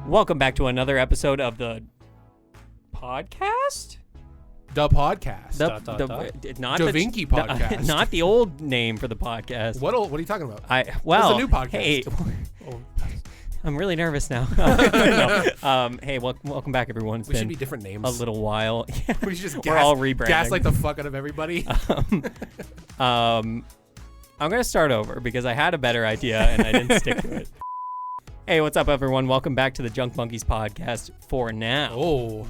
Welcome back to another episode of the podcast? The podcast. Not Da the Vinci podcast. Not the old name for the podcast. What are you talking about? Well, it's a new podcast. Hey, I'm really nervous now. Hey, welcome back, everyone. It's We been should be different names. a little while. We should just We're all rebranding. gaslight the fuck out of everybody. I'm gonna start over because I had a better idea and I didn't stick to it. Hey, what's up, everyone? Welcome back to the Junk Monkeys podcast. For now, Oh,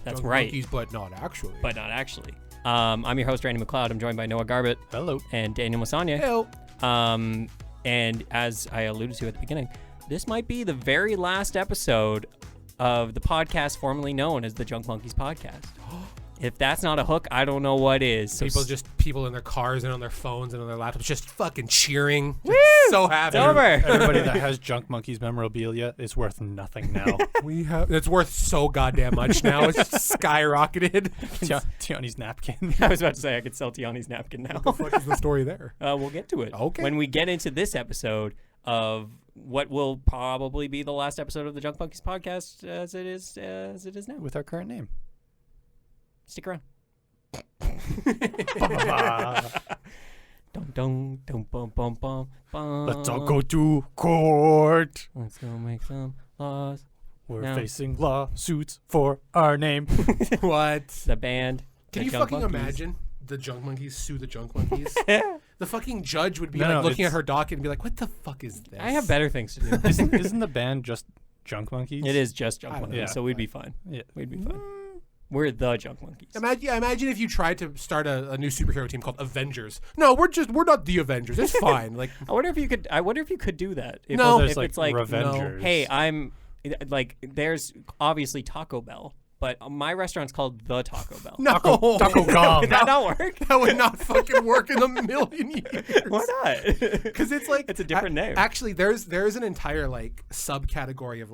that's Junk right, Monkeys, but not actually. but not actually. I'm your host, Randy McLeod. I'm joined by Noah Garbutt Hello. and Daniel Mosionier. Hell. And as I alluded to at the beginning, this might be the very last episode of the podcast formerly known as the Junk Monkeys podcast. If that's not a hook, I don't know what is. So People in their cars and on their phones and on their laptops just fucking cheering. Woo! So happy. It's over. Everybody that has Junk Monkeys memorabilia is worth nothing now. It's worth so goddamn much now. It's just skyrocketed. Tiani's napkin. I was about to say I could sell Tiani's napkin now. What the fuck is the story there? We'll get to it. Okay. When we get into this episode of what will probably be the last episode of the Junk Monkeys podcast as it is now. With our current name. Stick around. Let's all go to court. Let's go make some laws. We're No. facing lawsuits for our name. What? The band. Can the you Junk fucking Monkeys. imagine the Junk Monkeys sue the Junk Monkeys? The fucking judge would be No, looking at it's- her docket and be like, what the fuck is this? I have better things to do. Isn't the band just Junk Monkeys? It is just Junk I don't Monkeys, know. so we'd be fine. Yeah. We'd be fine. We're the Junk Monkeys. Imagine if you tried to start a new superhero team called Avengers. No, we're not the Avengers. It's fine. Like, I wonder if you could do that. If, No. There's if like it's like, Revengers. hey, I'm like, there's obviously Taco Bell, but my restaurant's called the Taco Bell. no. Taco Gum. Would that not work? That would not fucking work in a million years. Why not? Because it's like It's a different name. Actually, there's an entire like subcategory of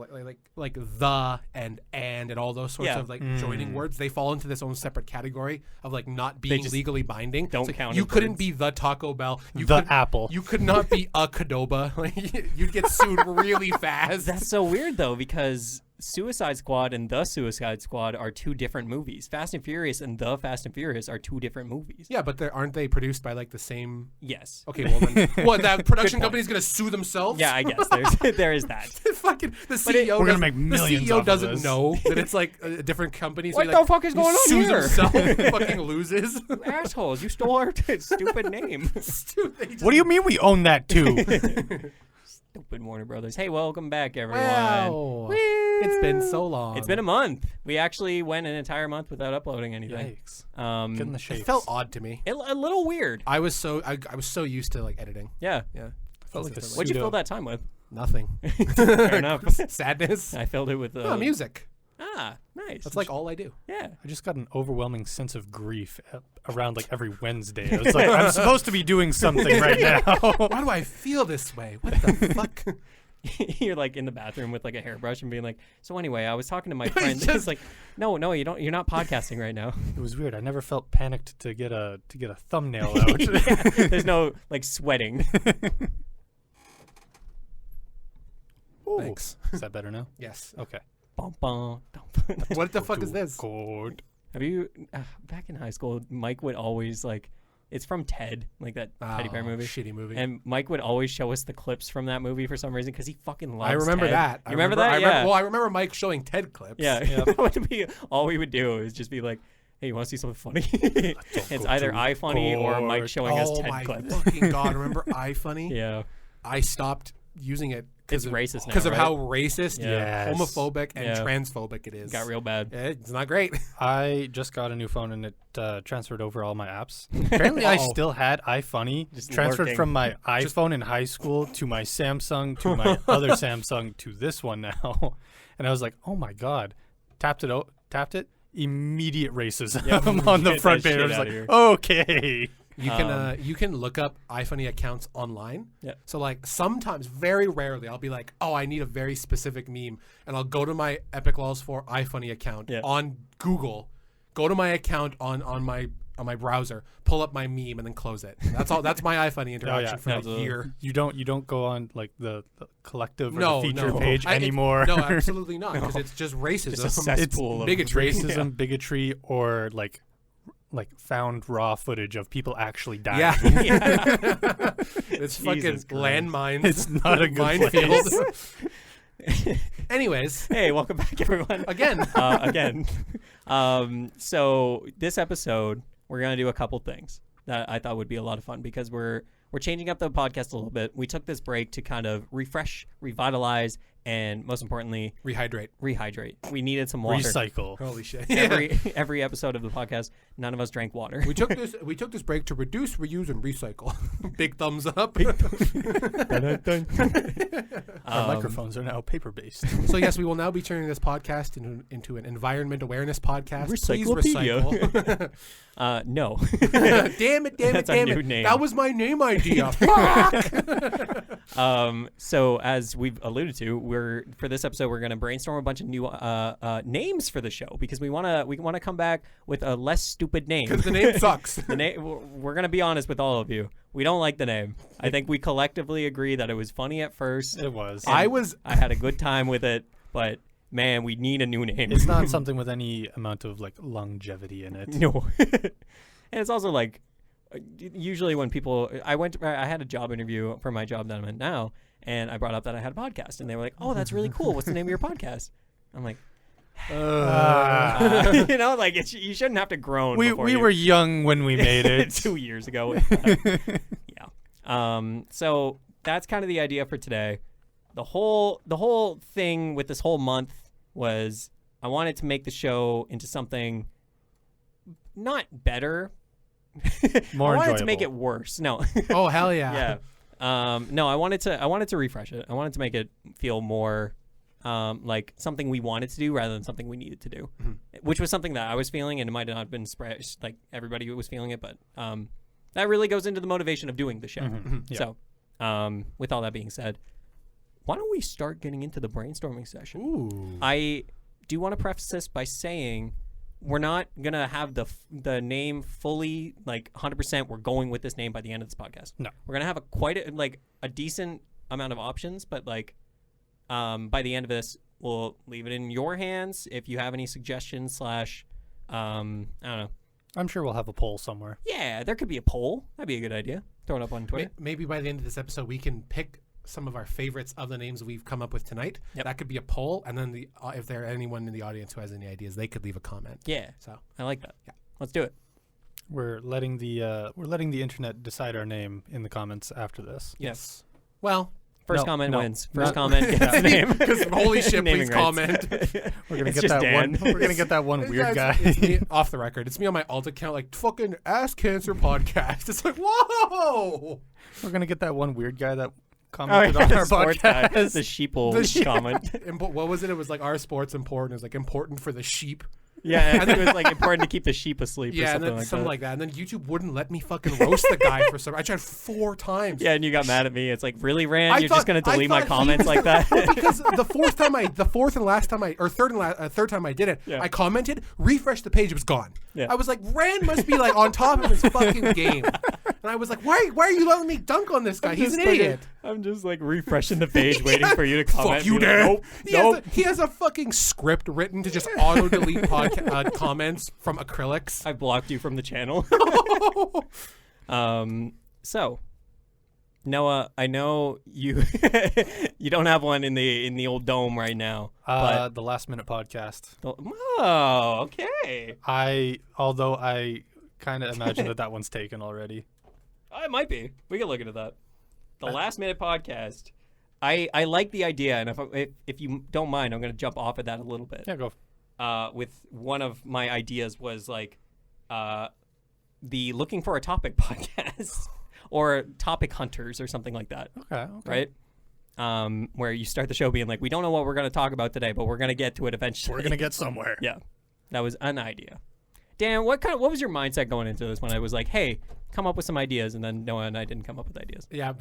like the and all those sorts Yeah. of like joining words. They fall into this own separate category of like not being just legally binding. don't It's like, count You as couldn't words. be the Taco Bell. The Apple. You could not be a Cadoba. Like, you'd get sued really fast. That's so weird though, because Suicide Squad and The Suicide Squad are two different movies. Fast and Furious and The Fast and Furious are two different movies. Yeah, but aren't they produced by like the same? Yes. Okay, well then, what? That production company's gonna sue themselves? Yeah, I guess there is that. Fucking the CEO. we're gonna make millions The off CEO of doesn't this. know that it's like a different company. So What he, the like, fuck is going on sues here? himself and fucking loses. Assholes, you stole our stupid name. What do you mean we own that too? Stupid Warner Brothers. Hey, welcome back, everyone. Wow. Woo! It's been so long. It's been a month. We actually went an entire month without uploading anything. Yikes. Get in the It shakes. felt odd to me. A little weird. I was so used to like editing. Yeah. Yeah. Felt like a What'd you pseudo- fill that time with? Nothing. Fair enough. Sadness. I filled it with Music. Nice. That's like all I do. Yeah. I just got an overwhelming sense of grief around like every Wednesday. It's like I'm supposed to be doing something right now. Why do I feel this way? What the fuck? You're like in the bathroom with like a hairbrush and being like, so anyway, I was talking to my friend. just- He's like, no, you're not podcasting right now. It was weird. I never felt panicked to get a thumbnail out. Yeah, there's no like sweating. Ooh. Thanks. Is that better now? Yes. Okay. Bum, bum. What the fuck is this? Court. Have you back in high school? Mike would always like, it's from Ted, like that teddy bear movie. Shitty movie. And Mike would always show us the clips from that movie for some reason because he fucking loves I remember Ted. that. You remember that? Yeah. I remember Mike showing Ted clips. Yeah. Yep. That would be all we would do is just be like, hey, you want to see something funny? It's go either to iFunny or Mike court. showing us Oh Ted my clips. fucking god! Remember iFunny? Yeah. I stopped using it It's racist now, because of right? how racist, Yes. homophobic, and Yeah. transphobic it is. Got real bad. It's not great. I just got a new phone and it transferred over all my apps. Apparently, I Uh-oh. still had iFunny Just transferred lurking. from my iPhone in high school to my Samsung to my other Samsung to this one now, and I was like, oh my god, tapped it, immediate racism Yep. on the Get front that page. I shit was outta like, here. okay. You can look up iFunny accounts online. Yeah. So like sometimes, very rarely, I'll be like, oh, I need a very specific meme, and I'll go to my Epic Laws for iFunny account Yeah. on Google, go to my account on my on my browser, pull up my meme, and then close it. That's all. That's my iFunny interaction for a year. You don't go on like the collective or No, the feature no. page anymore. No, absolutely not, because it's just racism. Just a cesspool of bigotry. Racism, bigotry, or like found raw footage of people actually dying. Yeah. Jesus It's fucking Christ. landmines. It's not a good minefield. place. Anyways, Hey, welcome back, everyone. again. So this episode, we're gonna do a couple things that I thought would be a lot of fun because we're changing up the podcast a little bit. We took this break to kind of refresh, revitalize, and most importantly, Rehydrate. We needed some water. Recycle. Holy shit. Every episode of the podcast, none of us drank water. We took this break to reduce, reuse, and recycle. Big thumbs up. Our microphones are now paper based. So yes, we will now be turning this podcast into an environment awareness podcast. Please Recyclopedia. recycle. No. Damn it. That's a new name. That was my name idea. Fuck. So as we've alluded to, for this episode we're going to brainstorm a bunch of new names for the show because we want to come back with a less stupid name. Because the name sucks. We're going to be honest with all of you. We don't like the name. I think we collectively agree that it was funny at first. It was. I had a good time with it, but man, we need a new name. It's not something with any amount of like longevity in it. No. And it's also like usually when people I had a job interview for my job that I'm in now, and I brought up that I had a podcast, and they were like, "Oh, that's really cool. What's the name of your podcast?" I'm like, you know, like you shouldn't have to groan. We were young when we made it 2 years ago. Yeah. So that's kind of the idea for today. The whole thing with this whole month was I wanted to make the show into something not better. More I wanted enjoyable. to make it worse. No. Oh hell yeah. Yeah. No, I wanted to refresh it. I wanted to make it feel more like something we wanted to do rather than something we needed to do, which was something that I was feeling, and it might not have been spread like everybody was feeling it, but that really goes into the motivation of doing the show. Yeah. So, with all that being said, why don't we start getting into the brainstorming session? Ooh. I do want to preface this by saying we're not gonna have the name fully like 100%. We're going with this name by the end of this podcast. No, we're gonna have a decent amount of options, but like by the end of this, we'll leave it in your hands. If you have any suggestions / I don't know. I'm sure we'll have a poll somewhere. Yeah, there could be a poll. That'd be a good idea. Throw it up on Twitter. Maybe by the end of this episode, we can pick some of our favorites of the names we've come up with tonight. Yep. That could be a poll, and then if there anyone in the audience who has any ideas, they could leave a comment. Yeah, So I like that. Yeah. Let's do it. We're letting the internet decide our name in the comments after this. yes. Well, First No, comment no, wins. First not- comment gets the name. because holy shit, Naming please rights. comment. We're gonna It's get just that Dan. one. We're gonna get that one weird guy. It's me, off the record. It's me on my alt account, like fucking ass cancer podcast. It's like whoa. We're gonna get that one weird guy that Oh, commented yeah, on the our sports guy, podcast. the sheeple The sheep. comment. What was it? It was like our sport's important. It was like important for the sheep. Yeah, I think it was like important to keep the sheep asleep or Yeah, and something then like something that. like that. And then YouTube wouldn't let me fucking roast the guy for some. I tried 4 times. Yeah, and you got mad at me. It's like, really, Rand? I You're just thought- gonna I delete my thought comments like that? Because the third time I did it, Yeah. I commented, refreshed the page, it was gone. Yeah. I was like, Rand must be like on top of his fucking game. And I was like, why are you letting me dunk on this guy? He's an idiot. I'm just like refreshing the page, waiting for you to comment. Fuck you, and be like, Dan. Nope. He has a fucking script written to just auto delete comments from Acryliks. I blocked you from the channel. So, Noah, I know you you don't have one in the old dome right now. But The Last Minute Podcast. oh, okay. Although I kind of imagine that one's taken already. It might be. We can look into that. The Last Minute Podcast. I like the idea, and if you don't mind, I'm going to jump off of that a little bit. Yeah, go. With one of my ideas was like the Looking for a Topic podcast or Topic Hunters or something like that, Okay. right? Where you start the show being like, we don't know what we're going to talk about today, but we're going to get to it eventually. We're gonna get somewhere. Yeah, that was an idea. Dan, what was your mindset going into this when I was like, hey, come up with some ideas, and then Noah and I didn't come up with ideas? Yeah,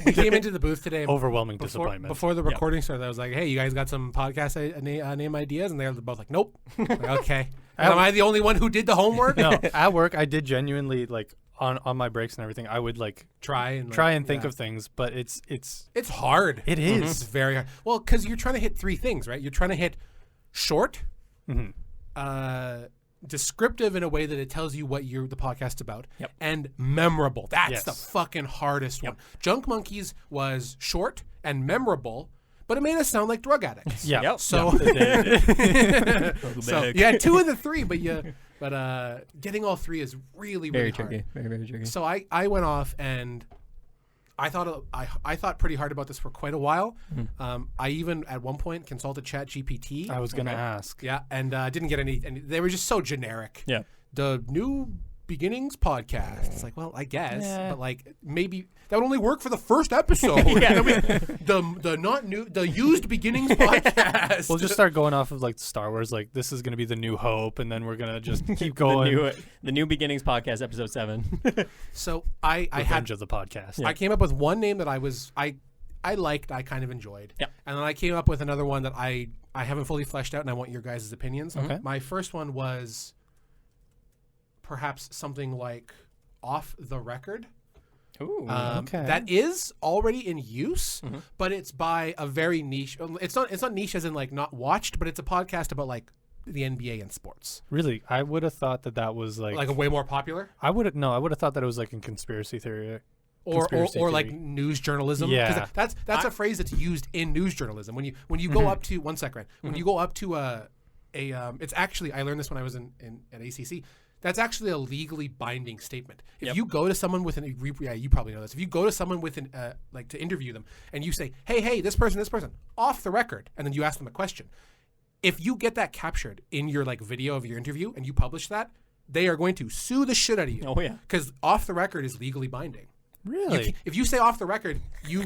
We came into the booth today. Overwhelming before, disappointment. Before the recording started, I was like, "Hey, you guys got some podcast name ideas?" And they were both like, "Nope." Like, okay. Am I the only one who did the homework? No, at work I did genuinely like on my breaks and everything. I would like try and think of things, but it's hard. It is. It's very hard. Well, because you're trying to hit three things, right? You're trying to hit short, descriptive in a way that it tells you what the podcast's about, and memorable. That's the fucking hardest one. Junk Monkeys was short and memorable, but it made us sound like drug addicts. Yeah. So, so you had two of the three, but getting all three is really Very hard. tricky. Very, very tricky. So I went off and I thought pretty hard about this for quite a while. I even at one point consulted ChatGPT. I was gonna ask. Yeah, and didn't get any. And they were just so generic. Yeah. The New Beginnings podcast. It's like, well, I guess, but like maybe that would only work for the first episode. I mean, the Used Beginnings podcast. We'll just start going off of like Star Wars. Like this is gonna be the New Hope, and then we're gonna just keep going. the New Beginnings podcast, episode 7. So I had of the podcast. I came up with one name that I liked, I kind of enjoyed. Yeah. And then I came up with another one that I haven't fully fleshed out, and I want your guys' opinions. Okay. My first one was perhaps something like Off the Record. Ooh. Okay. That is already in use, but it's by a very niche. It's not niche as in like not watched, but it's a podcast about like the NBA and sports. Really, I would have thought that was like a way more popular. I would have thought that it was like in conspiracy theory. Or like news journalism. Yeah. That's a phrase that's used in news journalism. When you go up to 1 second, when you go up to it's actually, I learned this when I was at ACC. That's actually a legally binding statement. If you go to someone with you probably know this. If you go to someone with like to interview them and you say, hey, this person, off the record, and then you ask them a question. If you get that captured in your like video of your interview and you publish that, they are going to sue the shit out of you. Oh yeah. Because off the record is legally binding. Really? If you say off the record, you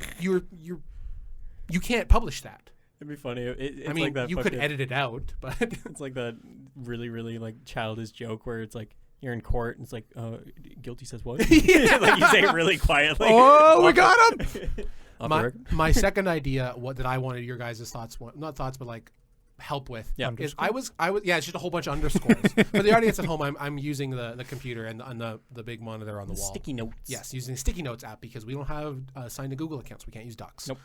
can't publish that. It'd be funny. It's I mean, like that you could edit it out, but it's like that really, really like childish joke where it's like you're in court and it's like, guilty says what? Like you say it really quietly. Oh, we got him. Off the record. My second idea, that I wanted your guys' thoughts, not thoughts, but like help with, is I was it's just a whole bunch of underscores. For the audience at home, I'm using the computer and the big monitor on the wall. Sticky notes. Yes, using the Sticky Notes app because we don't have signed to Google accounts. We can't use Docs. Nope.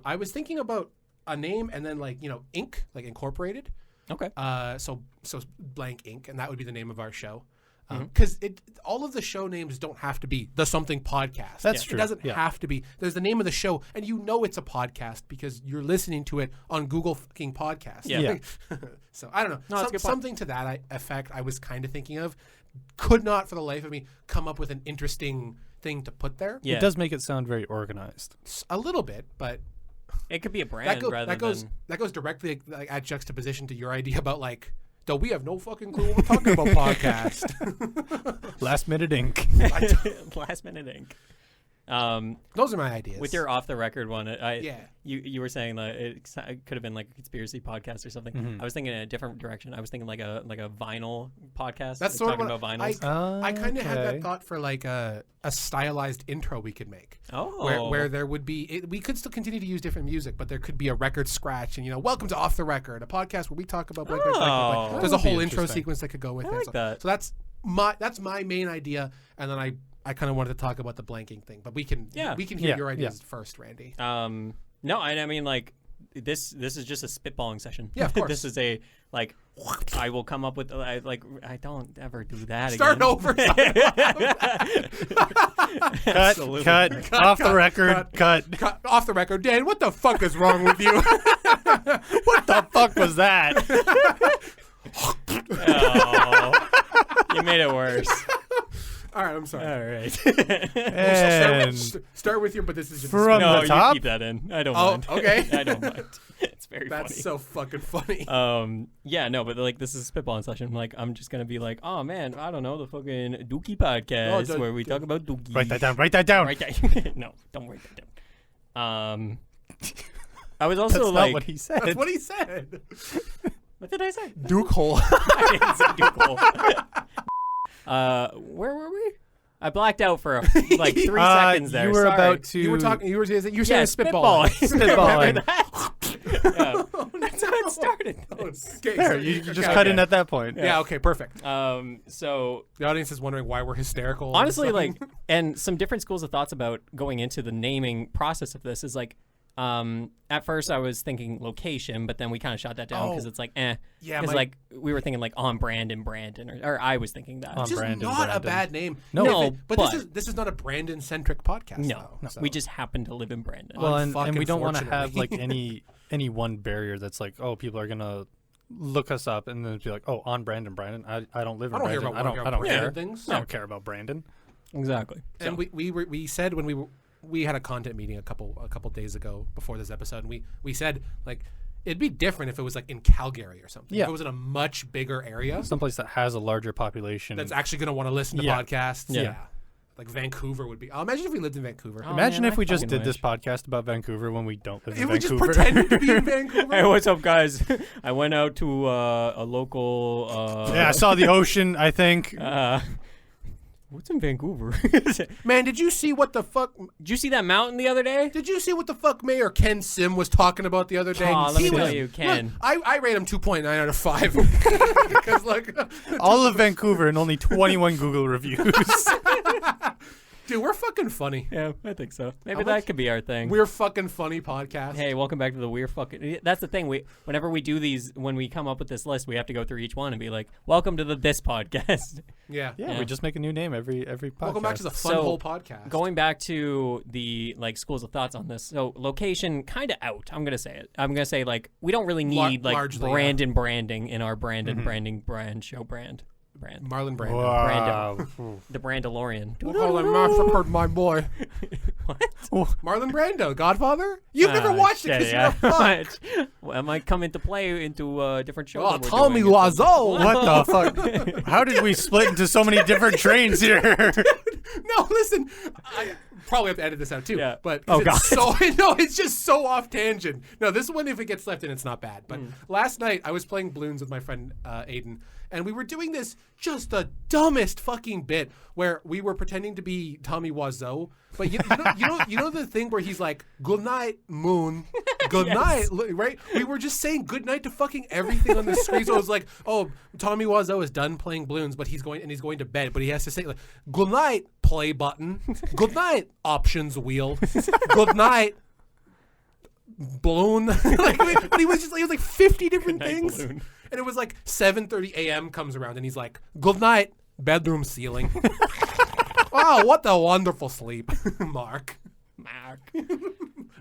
I was thinking about a name and then like Inc., like incorporated. Okay. So blank Inc., and that would be the name of our show. Because all of the show names don't have to be the something podcast. That's true. It doesn't have to be. There's the name of the show, and you know it's a podcast because you're listening to it on Google fucking Podcast. Yeah. So I don't know. No, that's a good point. Something to that effect I was kind of thinking of. Could not for the life of me come up with an interesting thing to put there. Yeah. It does make it sound very organized. A little bit, but It could be a brand that goes directly like, at juxtaposition to your idea about like, though we have no fucking clue what we're talking about podcast. Last Minute Inc. Last Minute Inc. Those are my ideas. With your off the record one, Yeah. you were saying that it could have been like a conspiracy podcast or something. I was thinking in a different direction. I was thinking like a vinyl podcast. That's sort of talking what about vinyls. I kind of had Okay. that thought for like a stylized intro we could make. Oh. Where there would be, we could still continue to use different music, but there could be a record scratch and, welcome to Off the Record, a podcast where we talk about blank, blank, blank, blank. Oh. There's a That would be whole intro interesting. sequence that could go with I it. like that. So that's my main idea, and then I kind of wanted to talk about the blanking thing, but we can hear Yeah, your ideas yeah. first, Randy. No, I mean like this is just a spitballing session. Yeah, of course. This is a like I will come up with I don't ever do that Start again. over. Cut. Off the record. Cut. Cut. Off the record. Dan, what the fuck is wrong with you? What the fuck was that? Oh, you made it worse. All right, I'm sorry. All right. And Start with your, but this is just From no, the top? you keep that in. I don't Oh, mind. okay. I don't mind. It's very That's funny. so fucking funny. Yeah, no, but like this is a spitballing session. Like I'm just gonna be like, oh man, I don't know, the fucking Dookie podcast where we talk about Dookie. write that down. Write that down. Right there. No, don't write that down. I was also That's like, not what he said. That's what he said. what did I say? Duke hole. I didn't say Duke hole. Where were we? I blacked out for like 3 seconds there. You were Sorry. about to. You were talking. You were saying Yeah, spitball. spitballing. Yeah. That's how it started. Okay, There, so- you just okay, cut okay. in at that point. Yeah. Okay. Perfect. So The audience is wondering why we're hysterical. all of a honestly, sudden. like, and some different schools of thoughts about going into the naming process of this is like, at first I was thinking location, but then we kind of shot that down because Oh. it's like, eh. Yeah, Because my- like we were thinking like on Brandon, or I was thinking that. On Which is Brandon, not a Brandon. bad name. No, but but- this is not a Brandon centric podcast. No, though, so. we just happen to live in Brandon. Well, and Unfucking we don't want to have like fortunately. any one barrier that's like, oh, people are gonna look us up and then be like, oh, on Brandon. I don't live in I don't hear Brandon. about I don't Brandon care. things. I don't care about Brandon. Exactly. And we said when we had a content meeting a couple days ago before this episode, and we said like it'd be different if it was like in Calgary or something. Yeah. If it was in a much bigger area Someplace that has a larger population. that's actually going to want to listen to Yeah. podcasts. Yeah. Like Vancouver would be. Imagine if we lived in Vancouver. Oh, Imagine man, if I we just fucking did this wish. podcast about Vancouver when we don't live in If we just Vancouver. pretended to be in Vancouver. Hey, what's up, guys? I went out to a local. Yeah, I saw the ocean, I think. What's in Vancouver? Man, did you see what the fuck? Did you see that mountain the other day? Did you see what the fuck Mayor Ken Sim was talking about the other day? Aw, let me He tell was- you, Ken. Look, I rate him 2.9 out of 5 because like, All of Vancouver and only 21 Google reviews. dude, we're fucking funny. Yeah, I think so. Maybe How that much- could be our thing. We're fucking funny podcast. Hey, welcome back to the We're Fucking. That's the thing. Whenever we do these, when we come up with this list, we have to go through each one and be like, "Welcome to this podcast." Yeah. Yeah, Yeah. we just make a new name every podcast. Welcome back to the Fun So, Hole podcast. Going back to the like schools of thoughts on this, so location kind of out. I'm gonna say it. I'm gonna say like we don't really need like largely, Brandon branding in our Brandon branding brand show brand. Marlon Brando. Wow. The Brandalorian. Well, I massacred my boy. What? Marlon Brando, Godfather? You've never watched it because you're a fuck. Well, I might come into play into a different show. Oh, that we're Tommy doing. Wiseau. What the fuck? How did we split into so many different trains here? No, listen. I probably have to edit this out too. Yeah. But Oh, it's so no, it's just so off tangent. No, this one if it gets left in, it's not bad. But last night I was playing balloons with my friend Aiden, and we were doing this just the dumbest fucking bit where we were pretending to be Tommy Wiseau. But you know the thing where he's like, "Good night, moon. Good night," right? We were just saying good night to fucking everything on the screen. So it was like, "Oh, Tommy Wiseau is done playing balloons, but he's going to bed, but he has to say like, good night, play button. Good night, options wheel. Good night, balloon." But he was like 50 different Good night, things. balloon. And it was like 7:30 a.m. comes around, and he's like, "Good night, bedroom ceiling." Wow, what a wonderful sleep, Mark.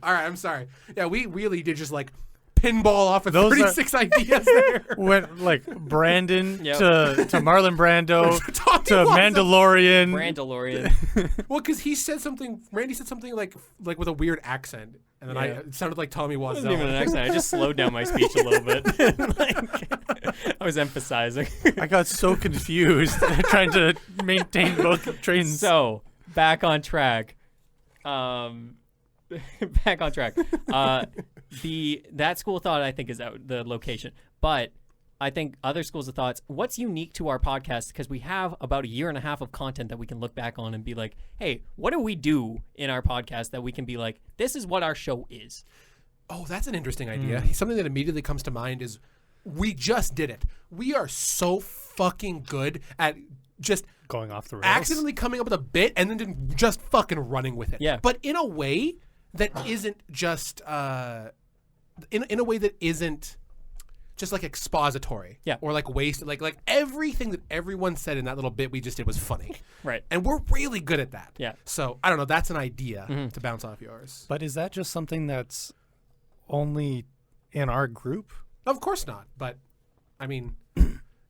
All right, I'm sorry. Yeah, we really did just like pinball off of Those are- 36 ideas there. Went like Brandon Yep. to Marlon Brando Tommy to Wiseau. Mandalorian. Brandalorian. Well, because he said something. Randy said something like with a weird accent, and then Yeah. it sounded like Tommy It Wiseau. wasn't even an accent. I just slowed down my speech a little bit. Like, I was emphasizing. I got so confused trying to maintain both trains. So back on track. Back on track. That school of thought I think is out, the location, but I think other schools of thoughts. What's unique to our podcast because we have about a year and a half of content that we can look back on and be like, hey, what do we do in our podcast that we can be like, this is what our show is. Oh, that's an interesting idea. Something that immediately comes to mind is we just did it. We are so fucking good at just Going off the rails. accidentally coming up with a bit and then just fucking running with it. Yeah. But in a way that isn't just in a way that isn't just like expository. Yeah. Or like wasted. Like everything that everyone said in that little bit we just did was funny. Right. And we're really good at that. Yeah. So I don't know. That's an idea to bounce off yours. But is that just something that's only in our group? Of course not. But I mean,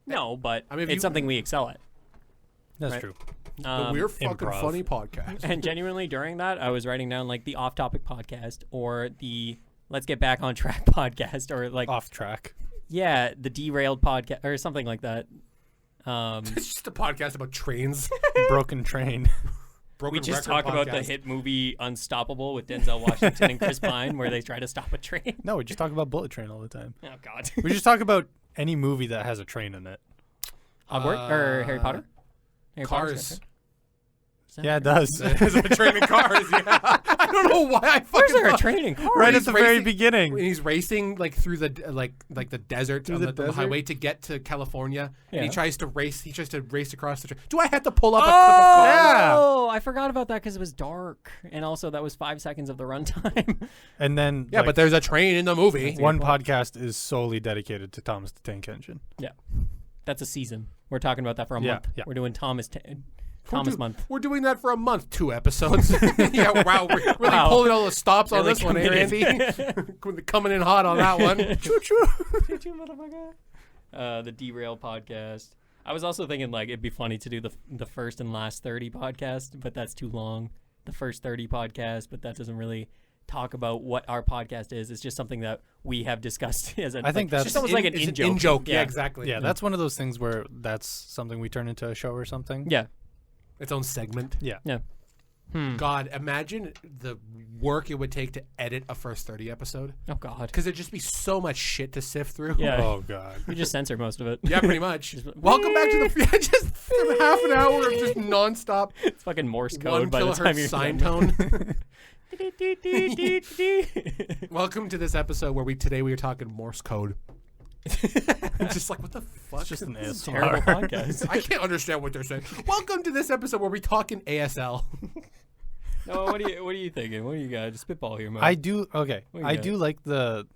No, but I mean, if it's you- something we excel at. That's Right. true. the We're Fucking improv. Funny podcast. And genuinely during that, I was writing down like the off topic podcast or the let's get back on track podcast or like, Off track. yeah, the derailed podcast or something like that. It's just a podcast about trains. Broken train. Broken We just record talk about the podcast. hit movie Unstoppable with Denzel Washington and Chris Pine where they try to stop a train. No, we just talk about Bullet Train all the time. Oh, God. We just talk about any movie that has a train in it. Hogwarts or Harry Potter? Harry Potter's got a Cars. train? Yeah, it does. There's a train in cars. Yeah, I don't know why I fucking. Where's there a thought- train in cars? Right at he's the very racing- beginning. When he's racing like through the like the desert Through on the the desert? highway to get to California, and he Yeah. tries to race. He tries to race across the train. Do I have to pull up a clip of cars? Yeah. Oh, I forgot about that because it was dark, and also that was 5 seconds of the runtime. And then Yeah, but there's a train in the movie. one podcast is solely dedicated to Thomas the Tank Engine. That's a season. We're talking about that for a Yeah, month. yeah. We're doing Thomas month. We're doing that for a month, 2 episodes. Yeah, wow, we're really Wow. pulling all the stops on Really this one, eh, committed. Randy? Coming in hot on that one. Choo choo. Choo-choo, motherfucker. The Derail podcast. I was also thinking like it'd be funny to do the first and last 30 podcast, but that's too long. The first 30 podcast, but that doesn't really talk about what our podcast is. It's just something that we have discussed as a. I think like, that's just almost like an It's in joke. Yeah, exactly. Yeah, that's one of those things where that's something we turn into a show or something. Yeah. Its own segment. Yeah. Yeah. God, imagine the work it would take to edit a first 30 episode. Oh God. Because there'd just be so much shit to sift through. Yeah. Oh god. We just censor most of it. Yeah, pretty much. Just- Welcome back to the just half an hour of just nonstop It's fucking Morse 1 code by the time kilohertz you're sine done. tone. Welcome to this episode where today we are talking Morse code. I'm just like, what the fuck? It's just an ASMR. Terrible podcast. I can't understand what they're saying. Welcome to this episode where we talking ASL. No, what are you thinking? What do you got? Just spitball here, man. I do okay. What do you I got? do like the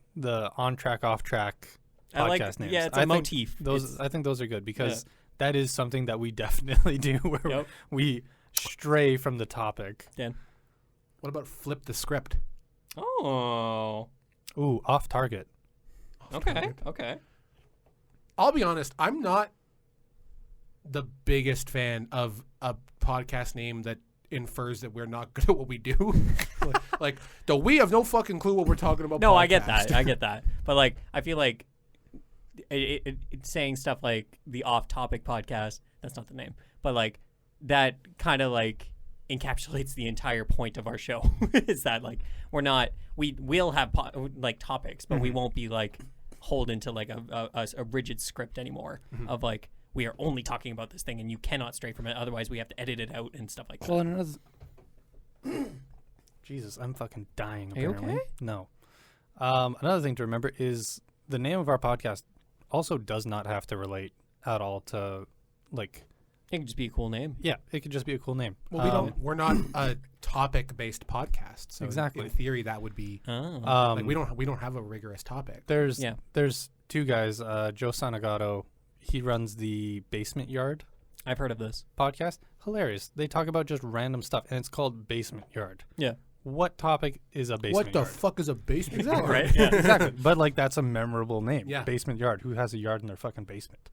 on track off track podcast I like, names. yeah, it's I a think motif. Those I think those are good because that is something that we definitely do where Yep. we stray from the topic. Dan. What about flip the script? Oh. Ooh, off target. Okay. Okay. I'll be honest, I'm not the biggest fan of a podcast name that infers that we're not good at what we do. like, though we have no fucking clue what we're talking about. No, podcast. I get that. I get that. But like, I feel like it's saying stuff like the off-topic podcast. That's not the name, but like that kind of like encapsulates the entire point of our show. Is that like we'll have like topics, but we won't be like holden to like a rigid script anymore of like we are only talking about this thing and you cannot stray from it, otherwise we have to edit it out and stuff like that. Well, another Jesus, I'm fucking dying. Are you Apparently, okay? no. Another thing to remember is the name of our podcast also does not have to relate at all to like. It could just be a cool name. Yeah, it could just be a cool name. Well, we're not a topic-based podcast, so Exactly. in theory that would be Oh. like we don't have a rigorous topic. There's Yeah. there's two guys, Joe Sanagato. He runs the Basement Yard I've heard of this. podcast. Hilarious. They talk about just random stuff, and it's called Basement Yard. Yeah. What topic is a basement What the yard? fuck is a basement? Exactly. yard? Right? Yeah. Exactly. But like that's a memorable name. Yeah. Basement Yard. Who has a yard in their fucking basement?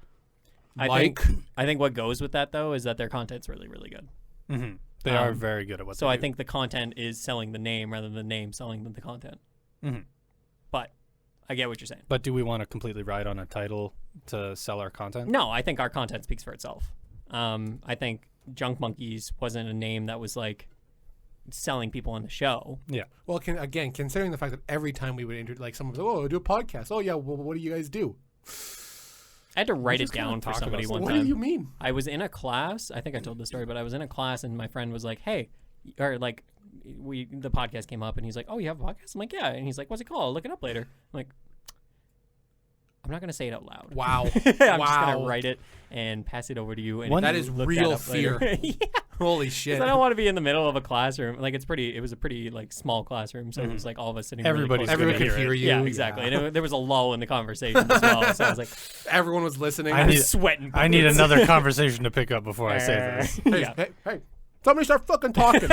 I think what goes with that though is that their content's really, really good. Mm-hmm. They are very good at what So they I do. think the content is selling the name rather than the name selling the content. Mm-hmm. But I get what you're saying. But do we want to completely ride on a title to sell our content? No, I think our content speaks for itself. I think Junk Monkeys wasn't a name that was like selling people on the show. Yeah. Well, considering the fact that every time we would like someone was like, "Oh, do a podcast." Oh yeah, well, what do you guys do? I had to write it just kinda down for talk somebody about one What time. do you mean? I was in a class. I think I told this story, but I was in a class and my friend was like, "Hey," or like, the podcast came up and he's like, "Oh, you have a podcast?" I'm like, "Yeah," and he's like, "What's it called? I'll look it up later." I'm like, "I'm not gonna say it out loud. Wow. I'm just gonna Wow. write it and pass it over to you." And One- you That is look real up later. fear. Yeah. Holy shit! 'Cause I don't want to be in the middle of a classroom. Like it was a pretty like small classroom, so it was like all of us sitting. Everybody's really Everyone close could together. hear you. Yeah, exactly. And there was a lull in the conversation as well. So I was like, Everyone was listening. I I need- was sweating. I need buckets. another conversation to pick up before I say this. hey, Yeah. hey, somebody start fucking talking.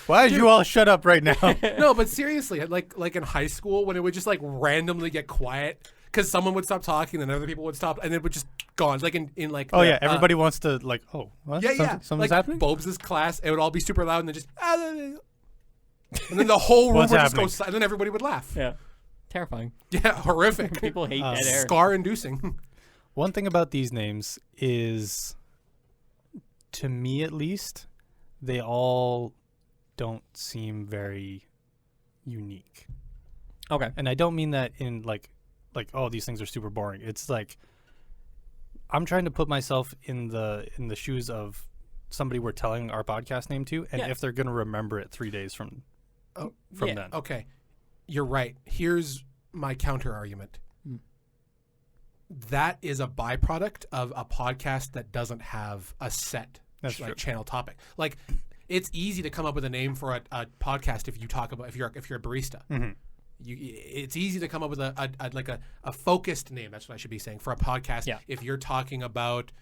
Why did you all shut up right now? No, but seriously, like in high school when it would just like randomly get quiet because someone would stop talking and other people would stop and it would just gone. Like in like Oh yeah, everybody wants to like. Oh, what? yeah, yeah. Something's like happening. Bob's class, it would all be super loud and then just and then the whole room What's would just happening? go silent and then everybody would laugh. Yeah, terrifying. Yeah, horrific. People hate dead air. Scar-inducing. One thing about these names is, to me at least, they all don't seem very unique. Okay. And I don't mean that in like oh, these things are super boring. It's like I'm trying to put myself in the shoes of somebody we're telling our podcast name to, and Yeah. if they're going to remember it 3 days from Yeah. then. Okay, you're right. Here's my counter argument. That is a byproduct of a podcast that doesn't have a set That's true. channel topic. Like, it's easy to come up with a name for a podcast if you talk about if you're a barista. Mm-hmm. It's easy to come up with a focused name. That's what I should be saying for a podcast. Yeah. If you're talking about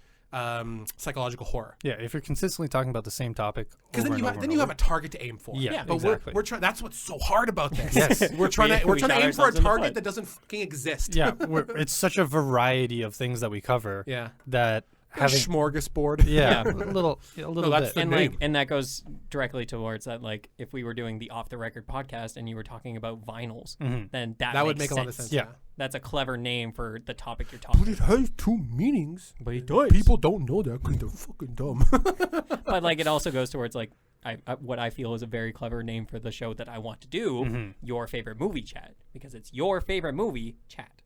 psychological horror, Yeah, if you're consistently talking about the same topic, because then you have a target to aim for. Yeah, but exactly. we're trying. That's what's so hard about this. Yes. we're trying to We aim shot for a ourselves in the target foot. that doesn't fucking exist. Yeah, it's such a variety of things that we cover. Yeah. That A having smorgasbord. yeah, Yeah. a little that's bit. the And name. and that goes directly towards that. Like, if we were doing the Off the Record podcast and you were talking about vinyls, then That would makes make a lot of sense. Yeah. That's a clever name for the topic you're talking. But it has two meanings. But it does. People don't know that because they're fucking dumb. But like, it also goes towards like what I feel is a very clever name for the show that I want to do, Your Favorite Movie Chat, because it's your favorite movie chat.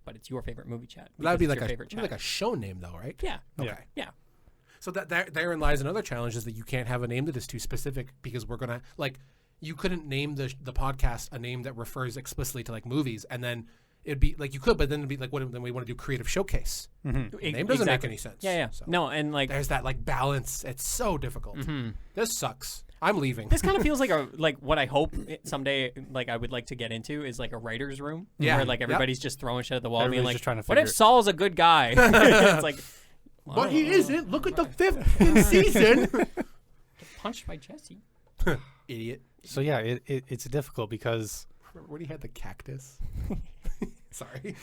But it's your favorite movie chat. That would be because like it's your favorite chat. like a show name, though, right? Yeah. Okay. Yeah. So therein lies another challenge, is that you can't have a name that is too specific, because we're gonna you couldn't name the podcast a name that refers explicitly to like movies, and then it'd be like you could, but then it'd be like, what then we want to do creative showcase. Name doesn't make any sense. Yeah. So No, and like there's that like balance. It's so difficult. This sucks. I'm leaving. this kind of feels like what I hope someday I would like to get into is like a writer's room. Yeah. Where like Yep. everybody's just throwing shit at the wall, being Everybody's like, just trying to what if figure- Saul's a good guy? It's like, But he isn't. Look at the 5th season. punched by Jesse. Idiot. So yeah, it's difficult because Remember when he had the cactus? Sorry.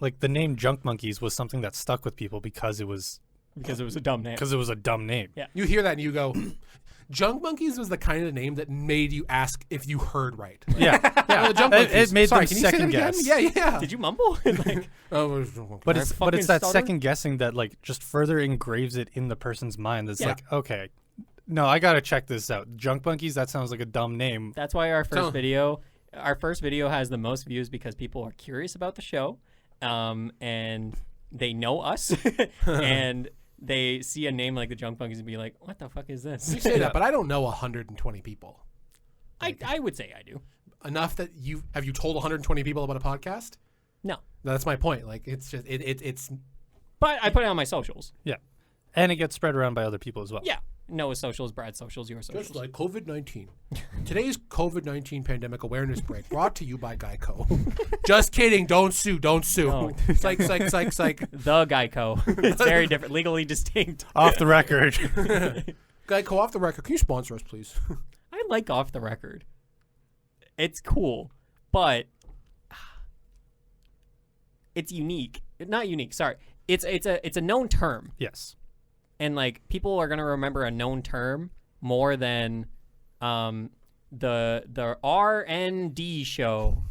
like the name Junk Monkeys was something that stuck with people because it was a dumb name. a dumb name. Yeah. You hear that and you go, Junk Monkeys was the kind of name that made you ask if you heard right. Like, Yeah, the Junk It Monkeys. made Sorry, them can you say that second again? guess. Yeah. Did you mumble? Like, Oh, it was Junk Monkeys. But I it's fucking that stutter? second guessing that like just further engraves it in the person's mind. That's Yeah. like, okay, no, I gotta check this out. Junk Monkeys, that sounds like a dumb name. that's why our Tell- first video has the most views, because people are curious about the show, and they know us, and they see a name like the Junk Monkeys and be like, what the fuck is this? You say that, but I don't know 120 people. I would say I do. Enough that have you told 120 people about a podcast? No. That's my point. Like, it's just it's But I put it on my socials. Yeah, and it gets spread around by other people as well. Yeah. Noah's socials, Brad's socials, your socials. just like COVID-19. Today's COVID-19 pandemic awareness break brought to you by Geico. Just kidding. Don't sue. Don't sue. No. Psych. The Geico. It's very different, legally distinct. Off the record. Geico, off the record. Can you sponsor us, please? I like Off the Record. It's cool, but it's unique. Not unique. Sorry. It's a known term, Yes. and like people are gonna remember a known term more than the R&D show.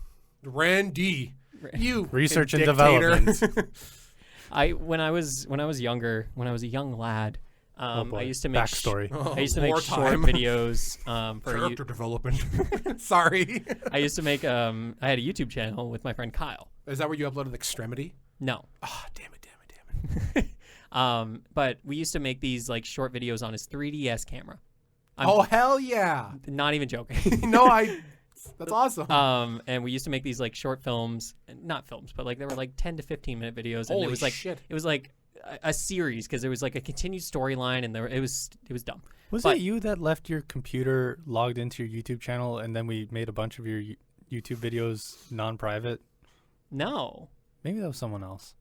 Randy. You Research and dictator. development. When I was younger, when I was a young lad, boy. I used to make Backstory. I used to make short wartime. videos for Character development. Sorry. I used to make I had a YouTube channel with my friend Kyle. Is that where you uploaded Extremity? No. Ah, damn it. But we used to make these like short videos on his 3DS camera. Oh, hell yeah. Not even joking. No, that's awesome. And we used to make these like short films, not films, but like they were like 10 to 15 minute videos, and Holy it was like shit. it was like a series, because there was like a continued storyline, and it was dumb. Was But- it you that left your computer logged into your YouTube channel and then we made a bunch of your YouTube videos non-private? No, Maybe that was someone else.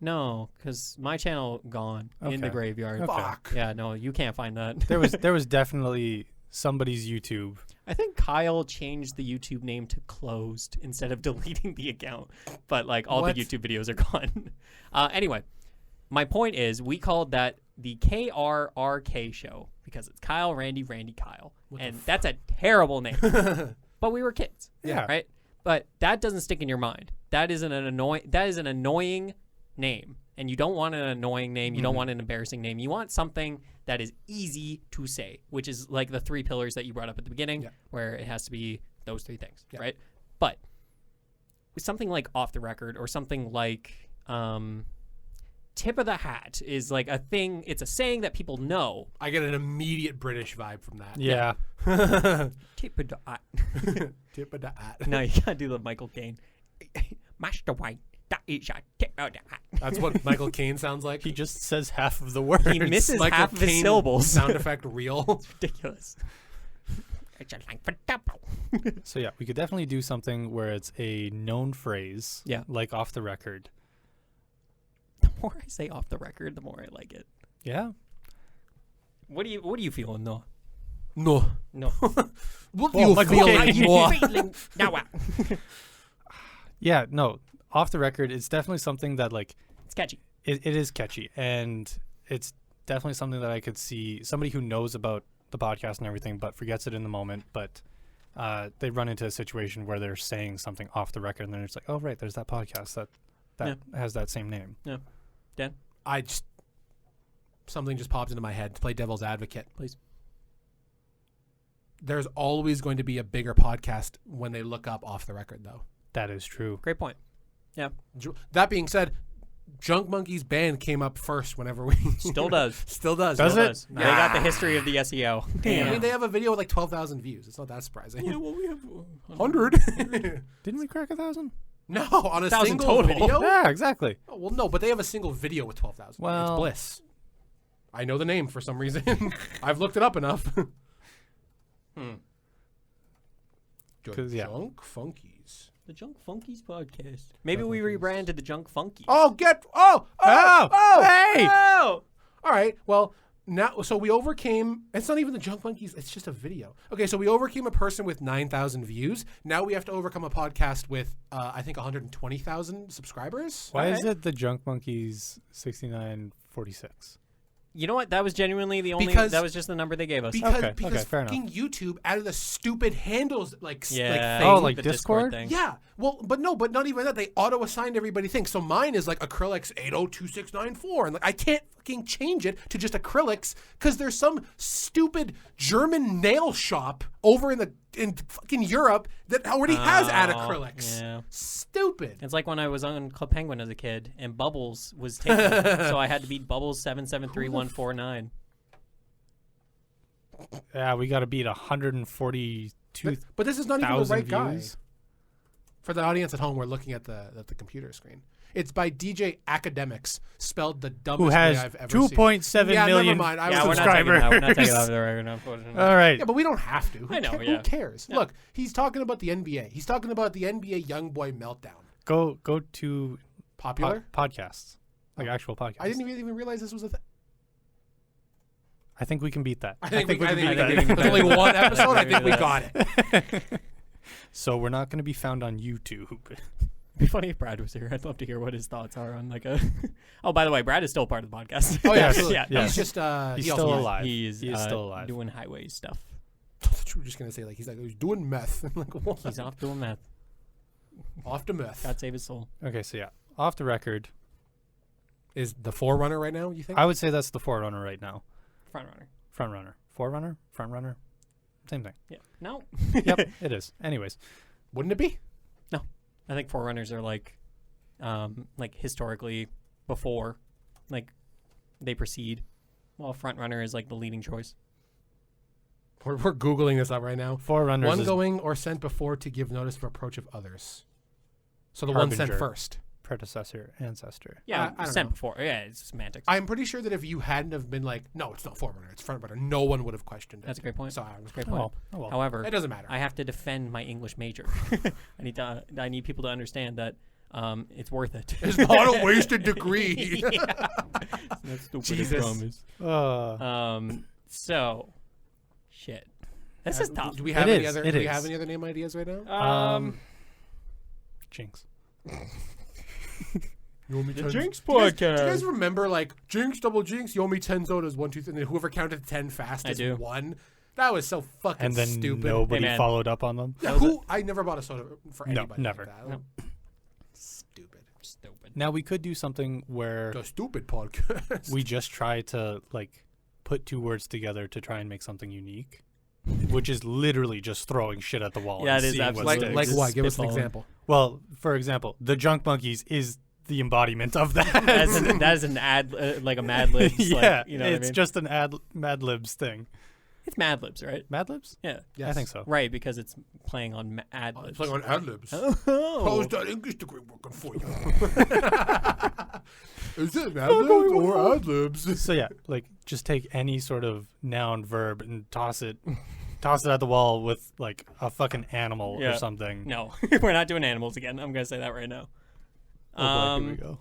no, because my channel gone in the Okay. graveyard. Okay. Fuck. Yeah, no, you can't find that. There was definitely somebody's YouTube. I think Kyle changed the YouTube name to closed instead of deleting the account, but like all What? the YouTube videos are gone. Anyway, my point is we called that the KRRK show because it's Kyle, Randy, Kyle. And that's a terrible name. But we were kids. Yeah. Right? But that doesn't stick in your mind. That is an annoying name. And you don't want an annoying name. You don't want an embarrassing name. You want something that is easy to say, which is like the 3 pillars that you brought up at the beginning, where it has to be those 3 things, right? But with something like Off the Record or something like tip of the hat is like a thing. It's a saying that people know. I get an immediate British vibe from that. Yeah. Tip of the hat. Tip of the hat. No, you gotta do the Michael Caine. Master White, that is a tip of the hat. That's what Michael Caine sounds like. He just says half of the words. He misses Michael half of his Caine syllables. Sound effect real. It's ridiculous. It's a line for double. So yeah, we could definitely do something where it's a known phrase. Yeah. Like off the record. The more I say off the record, the more I like it. Yeah. What do you feeling, Noah? No. No. What do Well, you Michael feel Caine. like you more? feeling now? Yeah, no. Off the record, it's definitely something that like It's catchy. it is catchy, and it's definitely something that I could see somebody who knows about the podcast and everything but forgets it in the moment, but they run into a situation where they're saying something off the record and then it's like, oh right, there's that podcast that has that same name. Yeah. Dan, Something just popped into my head to play devil's advocate. please. There's always going to be a bigger podcast when they look up off the record, though. That is true. Great point. That being said, Junk Monkey's band came up first whenever we Still does. still does. Does Still it? does. They got the history of the SEO. I mean, they have a video with like 12,000 views. It's not that surprising. Yeah, well, we have 100. Didn't we crack 1,000? No, on a 1,000 single total. video. Yeah, exactly. Oh, well, no, but they have a single video with 12,000. Well- It's Bliss. I know the name for some reason. I've looked it up enough. 'Cause, yeah. Junk Funkies. The Junk Funkies podcast. Maybe we rebrand to the Junk Funkies. Oh, hey! Oh! All right. Well, now, so we overcame. It's not even the Junk Monkeys. It's just a video. Okay, so we overcame a person with 9,000 views. Now we have to overcome a podcast with, I think, 120,000 subscribers. Why is Okay. it the Junk Monkeys 6946? You know what? That was genuinely the only. Because- that was just the number they gave us. Because Okay, fair enough. fucking YouTube added a stupid handles like yeah. thing. Oh, like the Discord? thing. Yeah. Well, but not even that. They auto assigned everybody things. So mine is like Acryliks 802694, and like I can't fucking change it to just Acryliks because there's some stupid German nail shop over in fucking Europe that already has ad Acryliks. Yeah. Stupid. It's like when I was on Club Penguin as a kid, and Bubbles was taken, so I had to beat Bubbles 773149. Yeah, we got to beat 142,000 But this is not even the right guy. views. For the audience at home, we're looking at the computer screen. It's by DJ Academics, spelled the dumbest Who way has I've ever seen. 2.7 Yeah, never million mind. I Yeah, was we're not taking that. We're not taking subscribers. that the record, unfortunately. All right. Yeah, but we don't have to. I know, Who yeah. cares? Yeah. Look, he's talking about the NBA. He's talking about the NBA YoungBoy meltdown. Go to Popular? podcasts, like actual podcasts. I didn't even realize this was a thing. I think we can beat that. I think we can beat I that. think we can There's only beat that. one episode. I I think we think got it. So we're not going to be found on YouTube. It'd be funny if Brad was here. I'd love to hear what his thoughts are on like a. Oh, by the way, Brad is still part of the podcast. Oh, yeah, Yes, absolutely. yeah. yes. He's just He's he still also, alive. He is still alive. doing highway stuff. We're just gonna say like he's doing meth. I'm like, what? He's off doing meth. Off to meth. God save his soul. Okay, so yeah, off the record, Is the Forerunner right now? You think? I would say that's the forerunner right now. Front runner. Front runner, forerunner, front runner, same thing. Yeah. No. Yep, it is. Anyways, Wouldn't it be? I think forerunners are like historically before, like they precede, while front runner is like the leading choice. We're googling this up right now. forerunners One is going or sent before to give notice of approach of others. So the one sent Harbinger. first. predecessor, ancestor. Yeah, I don't sent know. before. Yeah, it's semantics. I'm pretty sure that if you hadn't have been like, no, it's not Forerunner, it's Front Runner, no one would have questioned it. That's a great point. So That's a great point. Oh well. However, it doesn't matter. I have to defend my English major. I need people to understand that it's worth it. It's not a wasted degree. Yeah. That's stupid. Jesus. Uh, So, shit. This is tough. Do we have It any is, other? it Do we is. have any other name ideas right now? Jinx. You owe me 10. Jinx Do you guys remember like Jinx, double Jinx? You owe me 10 sodas, 1, 2, 3, and then whoever counted 10 fastest do. won. That was so fucking And then stupid. nobody Hey, man. followed up on them. Yeah, who? I never bought a soda for No, anybody. never. Like that. No. Stupid. Now we could do something where The stupid podcast. we just try to like put two words together to try and make something unique, which is literally just throwing shit at the wall. Yeah, and it is seeing what absolutely. like sticks. what? Give us an spitballing. example. Well, for example, the Junk Monkeys is the embodiment of that. that is an ad, like a Mad Libs. Yeah, like, you know it's what I mean? just an Mad Libs thing. It's Mad Libs, right? Mad Libs? Yeah. Yes. I think so. Right, because it's playing on ad libs. It's like on ad libs. Oh. How's that English degree working for you? Is it ad libs or ad libs? So yeah, like just take any sort of noun verb and toss it at the wall with like a fucking animal Yeah. or something. No, we're not doing animals again. I'm gonna say that right now. Oh boy, here we go.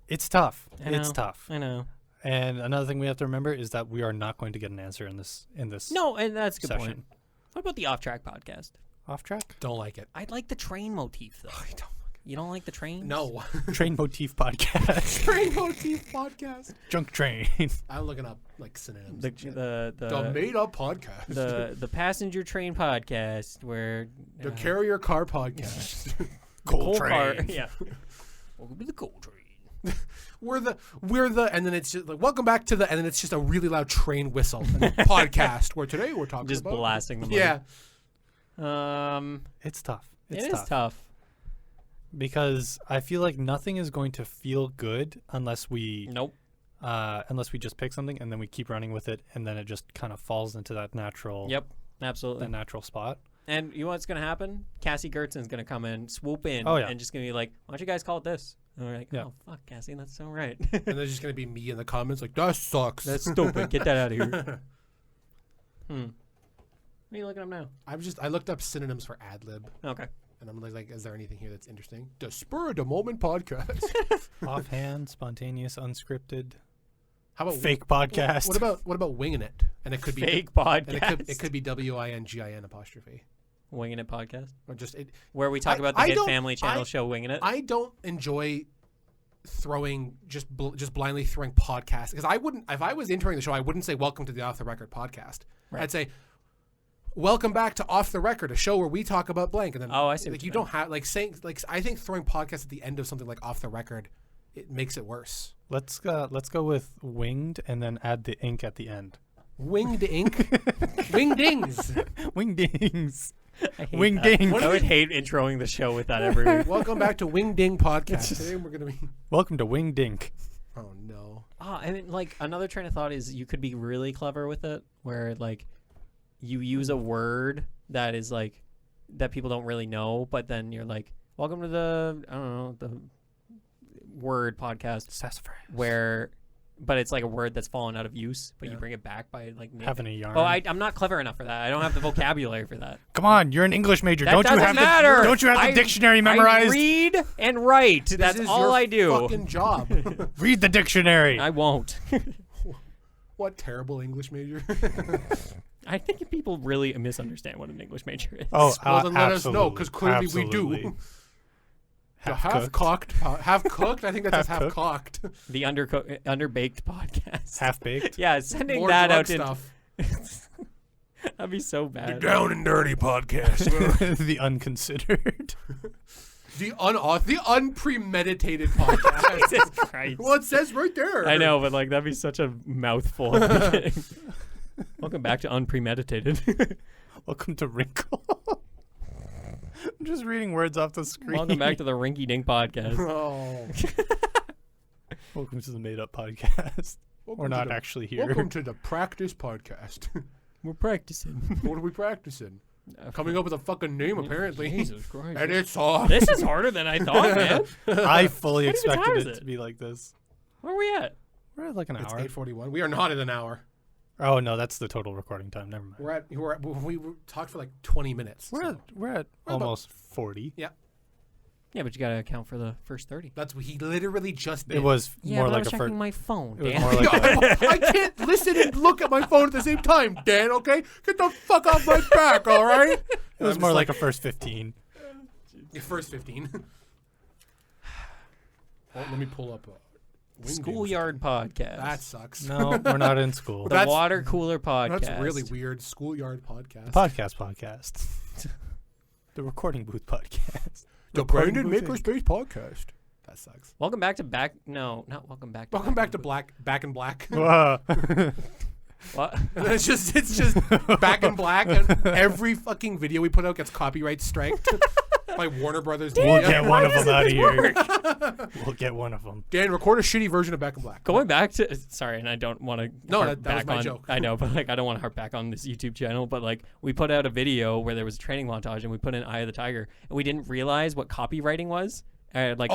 It's tough. I It's know. tough. I know. And another thing we have to remember is that we are not going to get an answer in this No, and that's a good session. point. What about the Off Track podcast? Off track? Don't like it. I like the train motif though. I don't. You don't like the trains? No. Train motif podcast. Train motif podcast. Junk train. I'm looking up like synonyms. The made up podcast. the passenger train podcast where The carrier car podcast. Coal car. train. Yeah. Welcome to the coal train. we're the and then it's just like welcome back to the and then it's just a really loud train whistle and then podcast where today we're talking Just about blasting them. yeah. It's tough. It It's is tough. because I feel like nothing is going to feel good unless we Nope. just pick something and then we keep running with it and then it just kind of falls into that natural Yep. Absolutely. that natural spot. And you know what's gonna happen? Cassie Gertson's gonna come in, swoop in, Oh, yeah. and just gonna be like, "Why don't you guys call it this?" And we're like, Yeah. "Oh fuck, Cassie, that's so right." And there's just gonna be me in the comments like that sucks. That's stupid. Get that out of here. What are you looking up now? I looked up synonyms for ad lib Okay. and I'm like, is there anything here that's interesting? The spur of the moment podcast. Offhand, spontaneous, unscripted, How about fake podcast. What about winging it? And it could be Fake podcast. and it could be WINGIN apostrophe. Winging It podcast, Or just it. where we talk about the I hit don't- Family Channel I- show Winging It. I don't enjoy throwing just blindly throwing podcasts because I wouldn't if I was entering the show I wouldn't say welcome to the Off the Record podcast. Right. I'd say welcome back to Off the Record, a show where we talk about blank. And then Oh, I see what like you you don't have like saying like I think throwing podcasts at the end of something like Off the Record it makes it worse. Let's go with winged and then add the ink at the end. Winged ink, wingdings. Wingdings. I hate Wingding. that. I would hate introing the show with that every week. Welcome back to Wingding podcast. Today we're gonna be. Welcome to Wingdink. Oh no. I mean, like another train of thought is you could be really clever with it, where like you use a word that is like that people don't really know, but then you're like, "Welcome to the the word podcast," Sassafras. but it's like a word that's fallen out of use, but you Yeah. bring it back by like Having a yarn. Oh, I'm not clever enough for that. I don't have the vocabulary for that. Come on, you're an English major. That Don't you doesn't have matter. the Don't you have the dictionary memorized? I read and write. That's This is all your I do. Fucking job. Read the dictionary. I won't. What terrible English major. I think people really misunderstand what an English major is. Oh, Well, then let us know, absolutely. 'cause clearly we do. Absolutely. The Half-cooked. half cooked. I think that says half Half-cooked. cocked. The underbaked podcast. Half baked. Yeah, sending More that drug out in stuff. that'd be so bad. Down and dirty podcast. The unconsidered. the unpremeditated podcast. Jesus Christ. Well, it says right there. I know, but like that'd be such a mouthful at the beginning. Welcome back to Unpremeditated. Welcome to Wrinkle. I'm just reading words off the screen. Welcome back to the Rinky Dink podcast. Oh. Welcome to the Made Up Podcast. Welcome We're to not the- actually here. Welcome to the practice podcast. We're practicing. What are we practicing? Coming up with a fucking name, apparently. Jesus Christ. And it's off. This is harder than I thought, man. I fully How many expected times it is to it? be like this. Where are we at? We're at like an It's hour. 8:41. We are not at an hour. Oh no, that's the total recording time. Never mind. We talked for like 20 minutes. We're so. at We're about- almost 40. Yeah, but you gotta account for the first 30. That's what he literally just did. It was Yeah, more but I like was a checking first. my phone. It was Dan. more like I can't listen and look at my phone at the same time, Dan, okay? Get the fuck off my back, all right? It was more like a first 15. Your first 15. Well, let me pull up Schoolyard podcast. That sucks. No, we're not in school. the that's- water cooler podcast. That's really weird. Schoolyard podcast. Podcast. The recording booth podcast. The Recording Brandon booth Makerspace podcast. That sucks. Welcome back to back. No, not welcome back. Welcome back to Back in Black. Whoa. What? And then it's just Back in Black, and every fucking video we put out gets copyright striked. By Warner Brothers. We'll Media. get one of them out of here. We'll get one of them. Dan, record a shitty version of Back in Black. Going back to sorry, and I don't want to. No, that was my joke. I know, but like I don't want to harp back on this YouTube channel. But like we put out a video where there was a training montage, and we put in Eye of the Tiger, and we didn't realize what copywriting was. Like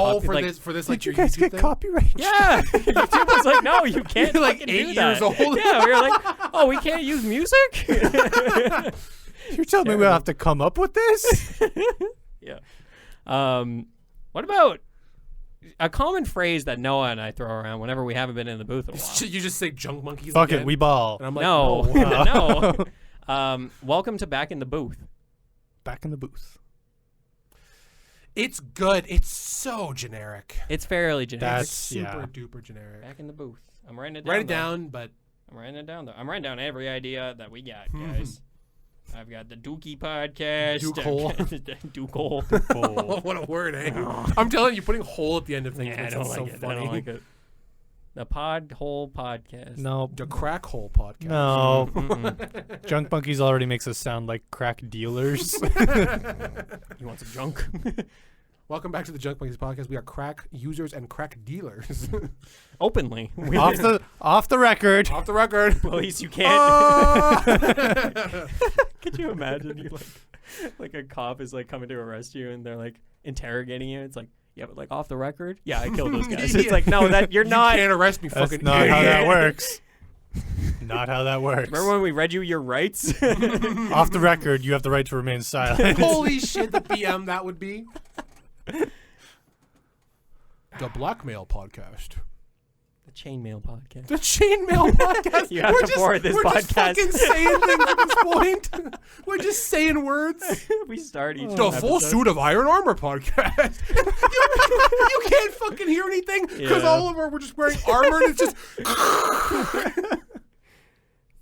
for this like Did your you guys YouTube get thing? copyright? Yeah, YouTube was like, no, you can't. You're like fucking 8 do years that. old. Yeah, we were like, oh, we can't use music. You're telling me we have to come up with this? Yeah. What about a common phrase that Noah and I throw around whenever we haven't been in the booth in a while? You just say junk monkeys. Fuck again? it, we ball. And I'm like, No, no. Welcome to Back in the Booth. Back in the booth. It's good. It's so generic. It's fairly generic. It's super duper generic. Back in the booth. I'm writing it down. Write it though. down, but I'm writing it down, though. I'm writing down every idea that we got, guys. I've got the Dookie podcast. Duke hole. Duke hole. oh, what a word, eh? I'm telling you, putting hole at the end of things Yeah, I makes don't it so like it. funny. I don't like it. The Pod Hole Podcast. No. The crack hole podcast. No. Mm-mm. Junk Monkeys already makes us sound like crack dealers. You want some junk? Welcome back to the Junk Monkeys podcast. We are crack users and crack dealers. Openly. off the record. Off the record. Police, you can't. Could you imagine you like a cop is like coming to arrest you and they're like interrogating you? It's like, yeah, but like off the record? Yeah, I killed those guys. It's like, no, that you're not. You can't arrest me, That's fucking not idiot. how that works. Not how that works. Remember when we read you your rights? Off the record, you have the right to remain silent. Holy shit, the PM that would be. The Blackmail podcast. The Chainmail Podcast. The Chainmail podcast. You have to forward this we're just podcast. fucking saying things at this point. We're just saying words. We start each The full episode. suit of iron armor podcast. you can't fucking hear anything because Yeah. all of them were just wearing armor and it's just.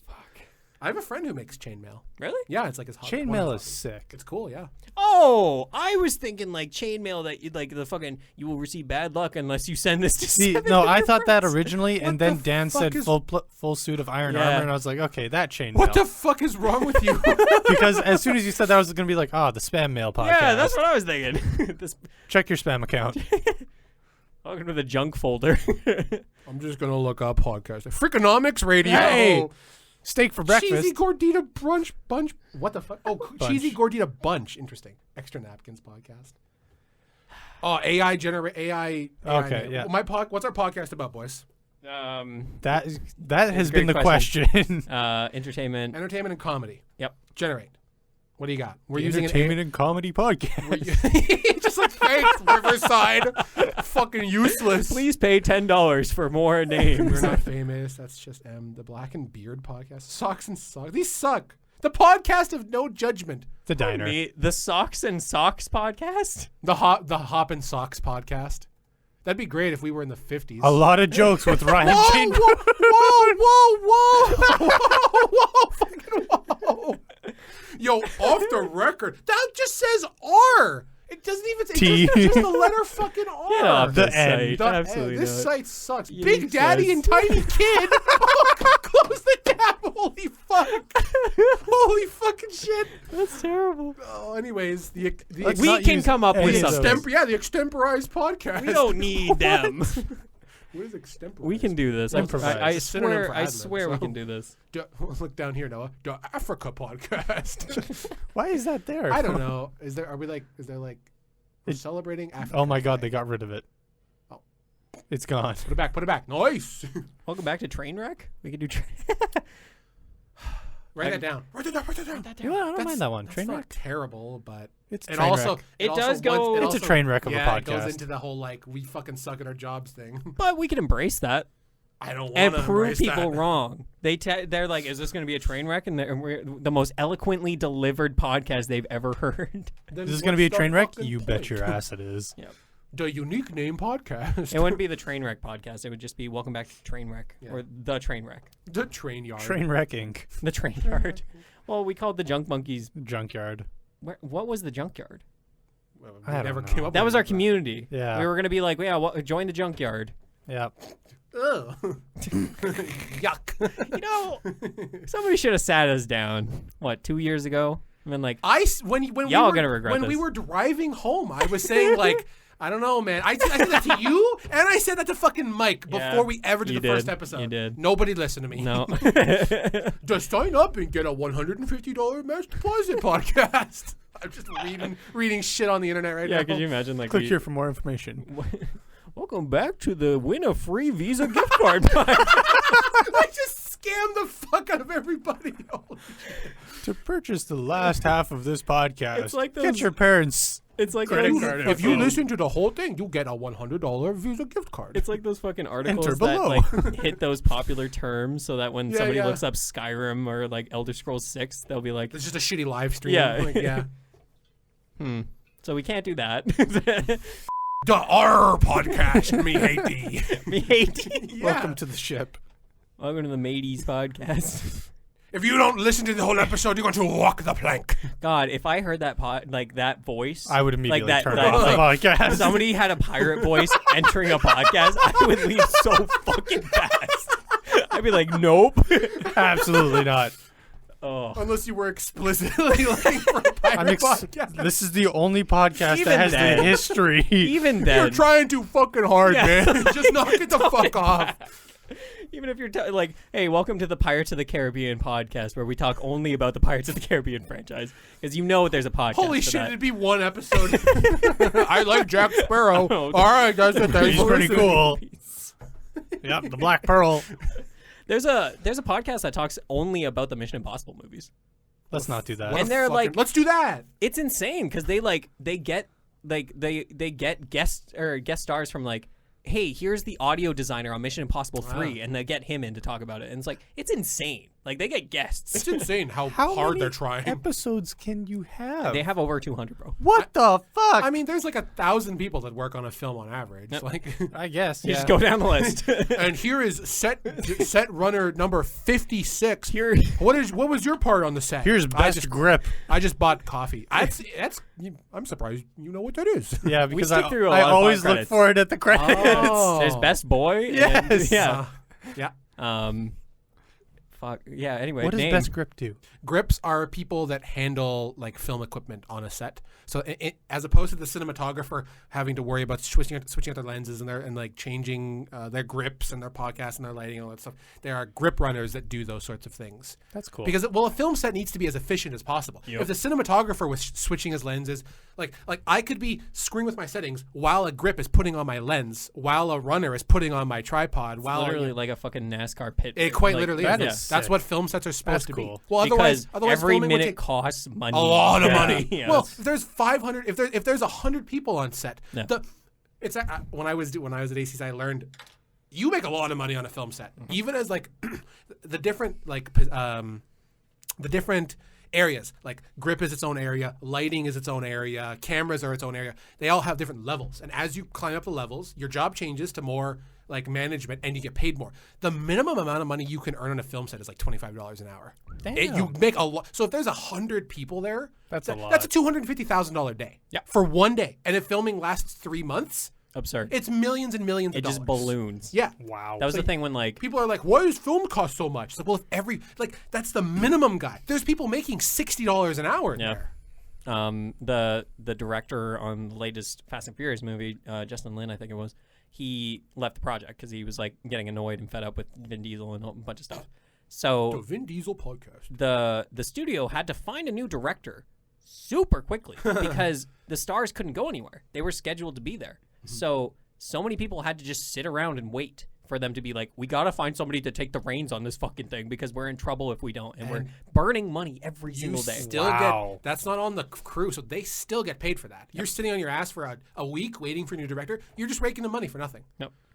Fuck. I have a friend who makes chainmail. Really? Yeah, it's like his hobby. Chainmail is sick. It's cool, yeah. Oh, I was thinking like chainmail that you like the fucking you will receive bad luck unless you send this to See, 7 no, I different thought that friends. originally, and What then the Dan fuck said is- full suit of iron Yeah. armor, and I was like, okay, that chainmail. What the fuck is wrong with you? Because as soon as you said that, I was going to be like, the spam mail podcast. Yeah, that's what I was thinking. This Check your spam account. welcome to the junk folder. I'm just gonna look up podcast. Freakonomics Radio. Hey, steak for breakfast. Cheesy Gordita brunch bunch. What the fuck? Oh, Bunch. cheesy Gordita bunch. Interesting. Extra napkins podcast. Oh, AI generate AI. Okay, yeah. What's our podcast about, boys? That has great been the question. question. Entertainment. Entertainment and comedy. Yep. Generate. What do you got? We're The using entertainment and comedy podcast. just like thanks, Riverside. Fucking useless. Please pay $10 for more We're names. not famous. That's just the Black and Beard podcast. Socks and Socks. These suck. The podcast of no judgment. The diner. The Socks and Socks podcast. The Hop and Socks podcast. That'd be great if we were in the 50s. A lot of jokes with Ryan Whoa, Chain. whoa, fucking whoa. Yo, off the record. That just says R. It doesn't even say T. just the letter fucking R. Get off The this end. site. The Absolutely this not. site sucks. You Big Daddy says- and Tiny Kid. Close the tab. Holy fuck. Holy fucking shit. That's terrible. Oh, anyways, the Let's We not can use come up with any of something. those. the extemporized podcast. We don't need them. What is extemporized? We can do this. Improvise. I It's a synonym swear. for I ad-lib, swear we so- can do this. Look down here, Noah. The Africa podcast. Why is that there? I don't know. Is there like we're It- celebrating Africa? Oh my God, today. they got rid of it. Oh. It's gone. Put it back. Put it back. Nice. Welcome back to Trainwreck. We can do. Write that down. Write that down. Write that down. You know, I don't mind that one. That's Train not wreck. terrible, but It's it train also wreck. It also does go- it It's a also- train wreck of a yeah, it goes podcast. into the whole like we fucking suck at our jobs thing. But we can embrace that I don't want and to prove people that. wrong. They're like, is this going to be a train wreck? And we're the most eloquently delivered podcast they've ever heard. Then Is this going to be a what's the train wreck? fucking You bet point? your ass it is. The unique name podcast. It wouldn't be the train wreck podcast. It would just be welcome back to train wreck Yeah. or the train wreck, The train yard. Train wrecking. the train yard. Well, we called the Junk Monkeys. Junkyard. What was the junkyard? Well, we I don't never know. came up That with was our it. community. Yeah. We were gonna be like, yeah, join the junkyard. Yeah. Ugh. Yuck. You know, somebody should have sat us down. What, 2 years ago? I mean, like, when y'all we were, gonna regret when we this. were driving home, I was saying like, I don't know, man. I said that to you, and I said that to fucking Mike Yeah, before we ever did you the first did. episode. You did. Nobody listened to me. no. Just sign up and get a $150 mass deposit podcast. I'm just reading shit on the internet right Yeah, now. could you imagine, like, Click here for more information. welcome back to the win a free Visa gift card. I just scammed the fuck out of everybody. Holy shit. To purchase the last half of this podcast, It's like get those- your parents. It's like Credit those, card If you info. listen to the whole thing, you get a $100 Visa gift card. it's like those fucking articles that below. like hit those popular terms, so that when Yeah, somebody yeah. looks up Skyrim or like Elder Scrolls 6, they'll be like, It's just a shitty live stream. Yeah. Like, yeah. so we can't do that. The R podcast, me hate thee. Me hate. Yeah. Welcome to the ship. Welcome to the Mateys podcast. If you don't listen to the whole episode, you're going to walk the plank. God, if I heard that that voice, I would immediately like turn that, off like, the podcast. if somebody had a pirate voice entering a podcast, I would leave so fucking fast. I'd be like, nope. Absolutely not. Oh, Unless you were explicitly like for a pirate podcast. This is the only podcast Even that has then. the history. even You're then, trying too fucking hard, Yeah. man. Just knock it the fuck off. even if you're like, hey, welcome to the Pirates of the Caribbean podcast, where we talk only about the Pirates of the Caribbean franchise, because you know there's a podcast. Holy for shit, that. it'd be one episode. I like Jack Sparrow. Oh, All right, guys, thanks He's for pretty listening. cool. Yep, the Black Pearl. There's a podcast that talks only about the Mission Impossible movies, Let's not do that. and they're Fucking- like, let's do that. it's insane because they get guest stars from like, hey, here's the audio designer on Mission Impossible 3, and they get him in to talk about it, and it's like, it's insane. Like, they get guests. It's insane how How hard many they're trying. episodes can you have? They have over 200, bro. What the fuck? I mean, there's like 1,000 people that work on a film on average. Like, I guess. You Yeah. just go down the list. and here is set runner number 56. Here, What was your part on the set? Here's best grip. I just bought coffee. I'm surprised you know what that is. Yeah, because skip through a I lot of always pod look credits. for it at the credits. Oh. there's best boy. and- Yes. yeah. Yeah. Fuck. Yeah. Anyway, What does name. best grip do? Grips are people that handle like film equipment on a set. So as opposed to the cinematographer having to worry about switching out their lenses and like changing their grips and their podcast and their lighting and all that stuff, there are grip runners that do those sorts of things. That's cool. Because a film set needs to be as efficient as possible. Yep. If the cinematographer was switching his lenses, like I could be screwing with my settings while a grip is putting on my lens, while a runner is putting on my tripod, It's while literally like a fucking NASCAR pit. it quite like, literally that is. is That's sick. what film sets are supposed That's to cool. be. Well, because otherwise every filming would minute take costs money. a lot of Yeah. money. Yeah, Well, that's- if there's 500, if there's 100 people on set, Yeah. it's when I was at ACC, I learned you make a lot of money on a film set, even as like the different the different areas. Like grip is its own area, lighting is its own area, cameras are its own area. They all have different levels, and as you climb up the levels, your job changes to more like management, and you get paid more. The minimum amount of money you can earn on a film set is like $25 an hour. Damn. You make a lot. So if there's 100 people there, That's a lot. That's a $250,000 day. Yeah. For one day, and if filming lasts 3 months, absurd. it's millions and millions It of dollars. just balloons. Yeah. Wow. That was the thing when like People are like, why does film cost so much? It's like, well, if that's the minimum guy. There's people making $60 an hour in Yeah. there. The director on the latest Fast and Furious movie, Justin Lin, I think it was, he left the project because he was like getting annoyed and fed up with Vin Diesel and a bunch of stuff. The So Vin Diesel podcast. the studio had to find a new director super quickly because the stars couldn't go anywhere. They were scheduled to be there. So many people had to just sit around and wait for them to be like, we got to find somebody to take the reins on this fucking thing because we're in trouble if we don't. And we're burning money every single day. Still Wow. get that's not on the crew, so they still get paid for that. You're sitting on your ass for a week waiting for a new director. You're just raking the money for nothing.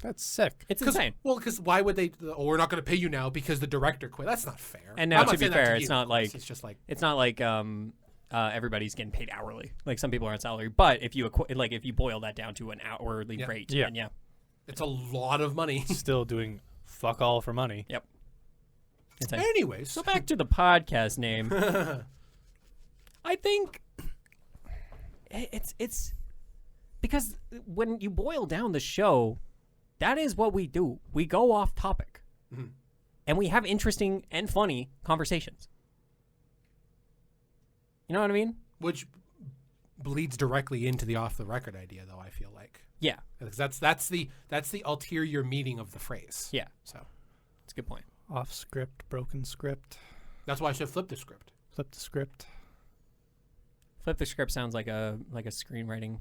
That's sick. It's insane. Well, because why would they? Oh, we're not going to pay you now because the director quit. That's not fair. And now, I'm not to be saying that fair, you. it's not like It's just like it's not like everybody's getting paid hourly. Like some people are on salary, but if you if you boil that down to an hourly rate, Yeah. then yeah, it's a lot of money. Still doing fuck all for money. yep. Insane. Anyways, So back to the podcast name. I think it's because when you boil down the show, that is what we do. We go off topic, and we have interesting and funny conversations. You know what I mean? Which bleeds directly into the off the record idea, though. I feel like. Yeah. Because that's the ulterior meaning of the phrase. Yeah. So That's a good point. Off script, broken script. that's why I should flip the script. Flip the script. Flip the Script sounds like a screenwriting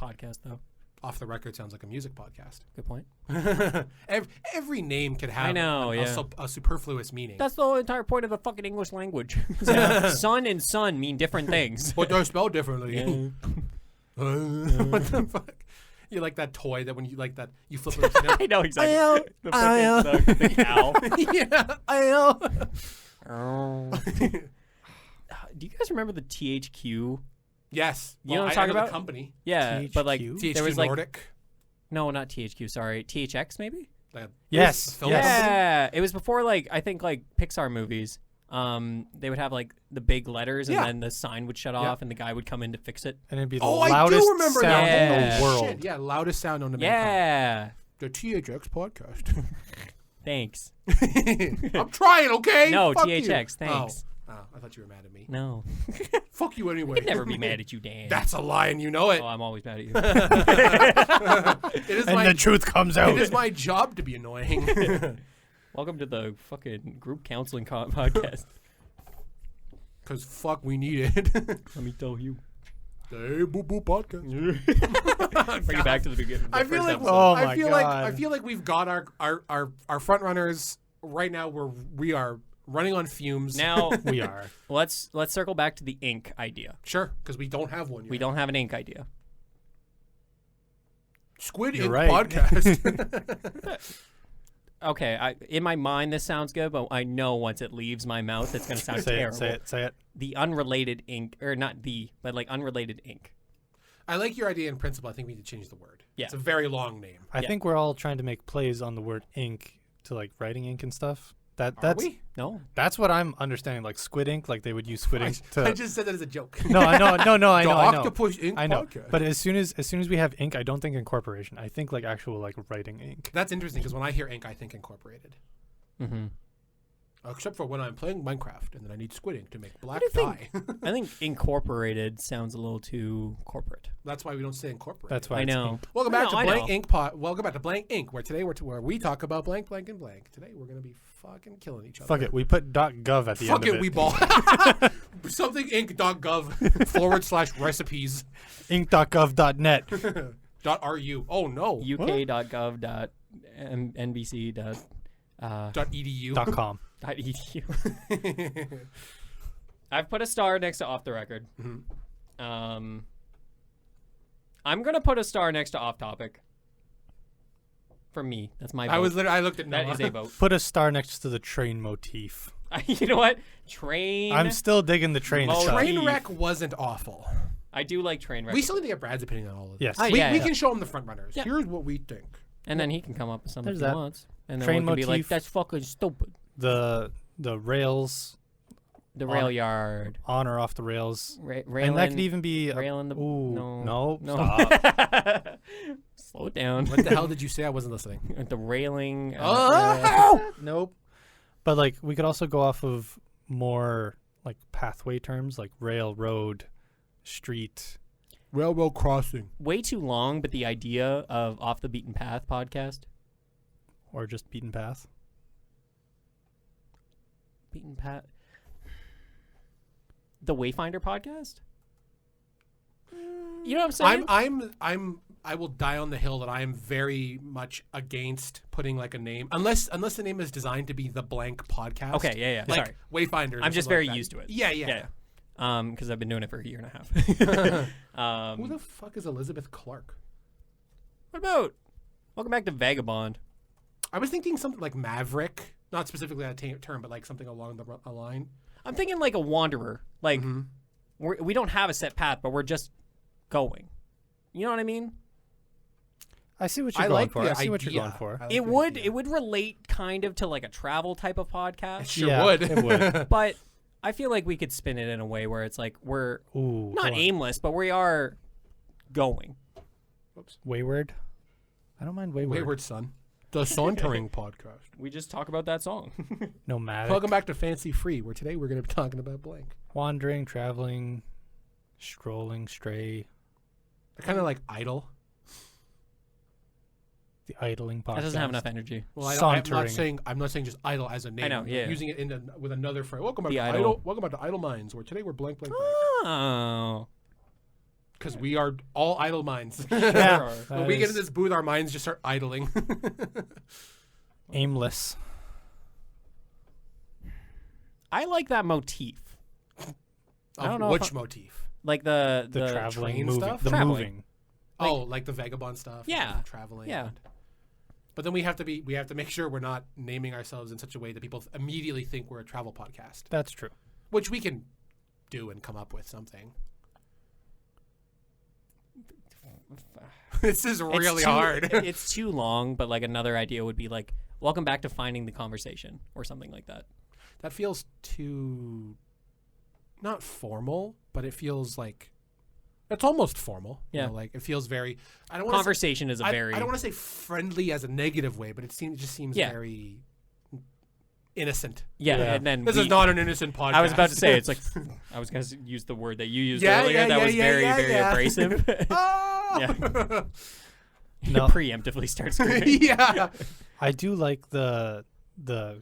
podcast, though. Off the record sounds like a music podcast. Good point. Every name could have I know, a superfluous meaning. That's the whole entire point of the fucking English language. Sun and sun mean different things. But they're spelled differently. Yeah. What the fuck? You like that toy that when you like that you flip it upside I know exactly. I The cow. yeah, I know. Do you guys remember the THQ? Yes. You know what I'm I talking know about? The company. Yeah, but like THQ? there was like Nordic. no, not THQ. Sorry, THX maybe. Yes. Film Yes. company? Yeah, it was before like I think like Pixar movies. They would have like the big letters, and Yeah. then the sign would shut off, and the guy would come in to fix it. And it'd be the Oh, loudest I do remember sound that. in Yeah. the world. Shit, yeah, loudest sound on the Yeah, the THX podcast. thanks. I'm trying, okay? No, Fuck THX, you. thanks. Oh, I thought you were mad at me. No, Fuck you anyway. I'd never be mad at you, Dan. That's a lie, and you know it. Oh, I'm always mad at you. It is And my the truth comes out. it is my job to be annoying. Welcome to the fucking group counseling podcast. Cause fuck, we need it. Let me tell you. Hey, boop boop podcast. Bring it back to the beginning. I feel like Oh I my feel like God. I feel like we've got our front runners right now. We are running on fumes. Now We are. let's circle back to the ink idea. Sure, because we don't have one yet. We don't have an ink idea. Squid You're Ink right. podcast. Okay, in my mind this sounds good, but I know once it leaves my mouth, it's gonna sound Say terrible. it. Say it. The unrelated ink, or not the, but like unrelated ink. I like your idea in principle. I think we need to change the word. Yeah. It's a very long name. I Yeah. think we're all trying to make plays on the word ink to like writing ink and stuff. Are That's we? No, that's what I'm understanding. Like squid ink, like they would use squid ink I to. just said that as a joke. No, I know. No, I The know. I know. Octopus Ink I know. podcast. But as soon as we have ink, I don't think incorporation. I think like actual like writing ink. That's interesting because when I hear ink, I think incorporated. mm-hmm. Except for when I'm playing Minecraft and then I need squid ink to make black do you dye. I think incorporated sounds a little too corporate. That's why we don't say incorporated. That's why I it's know. ink. Welcome I back know, I to Blank know. Ink Pot. Welcome back to Blank Ink, where today where we talk about blank, blank, and blank. Today we're gonna be fucking killing each other. Fuck it. We put .gov at the Fuck end of it, it. we ball. Something ink.gov /. Ink.gov.net. .ru. Oh no. uk.gov.nbc.edu. .edu. I've put a star next to off the record. Mhm. I'm gonna put a star next to off topic. For me, that's my vote. I looked at Noah. That is a vote. Put a star next to the train motif. You know what? Train. I'm still digging the train Oh, stuff. Trainwreck wasn't awful. I do like train wreck. We still need to get Brad's opinion on all of this. Yes. Oh, We, yeah, we yeah. can show him the front runners. Yeah. Here's what we think. And then he can come up with something There's if he that. wants. And then Train we can be like, motif. that's fucking stupid. The rails The On- rail yard. on or off the rails. Railing. And that could even be Railing the. ooh, No. no, stop. Slow it down. What the hell did you say? I wasn't listening. The railing. Oh! Nope. But like we could also go off of more like pathway terms like railroad, street. Railroad crossing. Way too long, but the idea of Off the Beaten Path podcast. Or just beaten path. Beaten Path. The Wayfinder podcast? You know what I'm saying? I will die on the hill that I am very much against putting like a name unless the name is designed to be the blank podcast. Okay, yeah. Like Sorry. Wayfinder. I'm just very used to it. Yeah. Yeah. Because I've been doing it for a year and a half. Who the fuck is Elizabeth Clark? What about Welcome back to Vagabond? I was thinking something like Maverick, not specifically that term, but like something along a line. I'm thinking like a wanderer. Like Mhm. we don't have a set path, but we're just going. You know what I mean? I see what you're I going like for. the I see what you're idea. going for. I like It the would idea. relate kind of to like a travel type of It podcast, sure Yeah, would. it would. but I feel like we could spin it in a way where it's like we're Ooh, not hold on. aimless, but we are going. Whoops. Wayward. I don't mind wayward. Wayward Son. The Sauntering Podcast. We just talk about that song. Nomadic. Welcome back to Fancy Free, where today we're going to be talking about blank. Wandering, traveling, strolling, stray. Kind of like idle. The idling podcast. That doesn't have enough energy. Well, I'm Sauntering. not saying just idle as a name. I know, yeah. Using it with another phrase. Welcome back The to idle. idle. Welcome back to Idle Minds, where today we're blank. Oh. Because we are all idle minds. Yeah. When we get in this booth, our minds just start idling. Aimless. I like that motif. I don't know Which motif? Like the traveling, train moving. stuff? The Traveling. moving. Like the vagabond stuff. Yeah. and traveling. Yeah. But then we have to make sure we're not naming ourselves in such a way that people immediately think we're a travel podcast, That's true. which we can do and come up with something. This is really hard. It's too long, but like another idea would be like, welcome back to finding the conversation or something like that. That feels too, not formal, but it feels like, it's almost formal. Yeah. You know, like it feels very, I don't want to Conversation is a very... I don't want to say friendly as a negative way, but it just seems Yeah. very innocent. Yeah, Yeah. and then This is not an innocent podcast. I was about to say, it's like, I was going to use the word that you used Yeah, earlier yeah, that yeah, was yeah, very, yeah, very yeah. abrasive. Ah! No. Preemptively starts screaming. Yeah. I do like the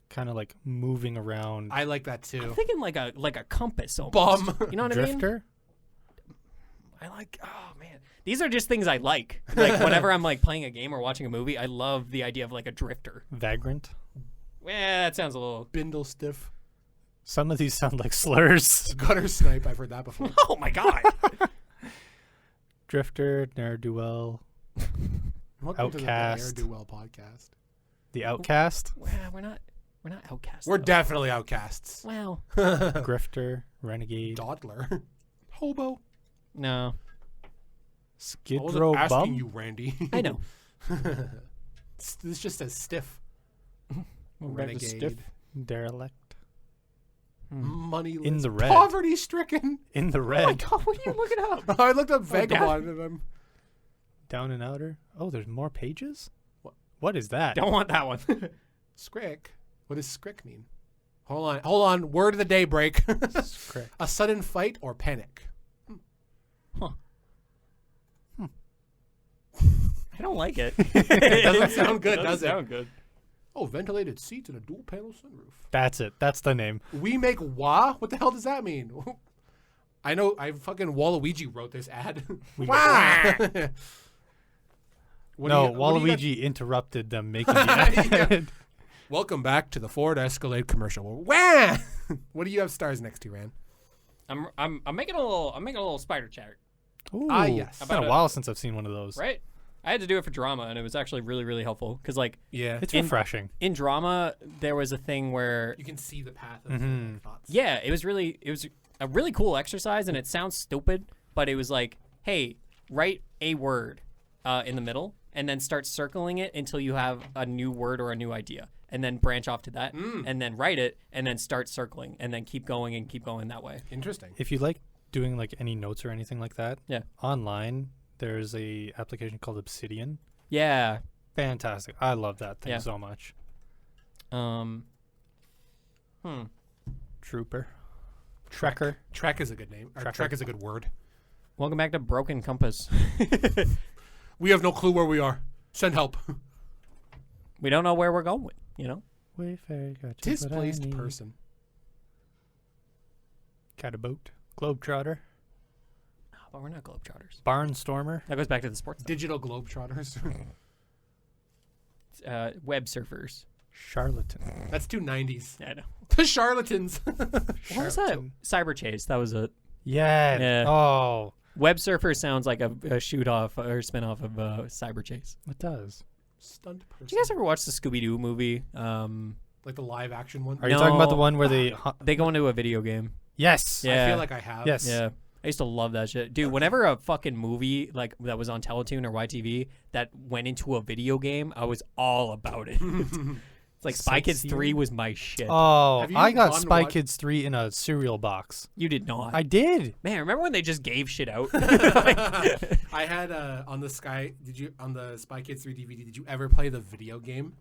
kind of like moving around. I like that too. I'm thinking like a compass almost. Bum. You know what I mean? Drifter. I like, oh man, these are just things I like. Like whenever I'm like playing a game or watching a movie, I love the idea of like a drifter. Vagrant. Yeah, that sounds a little. Bindle stiff. Some of these sound like slurs. Gutter snipe. I've heard that before. Oh my god. Drifter, ne'er-do-well, Welcome to the Outcast. Ne'er-Do-Well podcast. the outcast, Well, we're not outcasts. We're though. definitely outcasts. Well, grifter, renegade, Dawdler. Hobo. no, skid I wasn't row asking bum, you, Randy. I know. This just says stiff. We're back to Renegade. stiff. derelict, Moneyless. In the red. Poverty stricken. in the Oh my red, god, what are you looking up? I looked up vagabond and I'm. down and outer. Oh, there's more pages. What? What is that? Don't want that one. Scrick. What does scrick mean? Hold on. Word of the day break. Scrick. A sudden fight or panic. Huh. I don't like it. It doesn't sound good, does it? Sound good. Oh, ventilated seats and a dual panel sunroof. That's it. That's the name. We make wah? What the hell does that mean? I know. I fucking Waluigi wrote this ad. Wah! What do No, you- what do you Waluigi interrupted them making the ad. Yeah. Welcome back to the Ford Escalade commercial. Wah! What do you have stars next to, Ran? I'm making a little spider chart, Ooh, yes. It's been a while since I've seen one of those. right? I had to do it for drama, and it was actually really, really helpful. Because, like, Yeah. It's refreshing. in drama, there was a thing where, You can see the path of Mhm. thoughts. yeah, it was a really cool exercise, and it sounds stupid, but it was like, hey, write a word in the middle, and then start circling it until you have a new word or a new idea, and then branch off to that, and then write it, and then start circling, and then keep going that way. Interesting. If you like doing like any notes or anything like that, Yeah. online there's a application called Obsidian. Yeah. Fantastic. I love that thing Yeah. so much. Trooper. Trekker. Trek is a good name. Or Trekker. Trek is a good word. Welcome back to Broken Compass. We have no clue where we are. Send help. We don't know where we're going, you know? Wayfarer got just what I Displaced need. person. Got a boat. Globetrotter. Oh, but we're not Globetrotters. Barnstormer. That goes back to the sports. Digital globetrotters. Web surfers. Charlatan. That's too 90s. I know. The charlatans. What was that? Charlatan. Cyber Chase. That was it. Yeah. Yeah. Oh, Web surfer sounds like a shoot off or spin off of Cyber Chase. it does. Stunt person. Did you guys ever watch the Scooby Doo movie? Like the live action one? Are you talking about the No. one where they? They go into a video game. Yes. Yeah. I feel like I have. Yes. Yeah. I used to love that shit. Dude, whenever a fucking movie like that was on Teletoon or YTV that went into a video game, I was all about it. It's like Spy Kids 3 was my shit. Oh, Have you I got gone to Spy watch- Kids 3 in a cereal box. You did not. I did. Man, remember when they just gave shit out? I had on the Spy Kids 3 DVD, did you ever play the video game?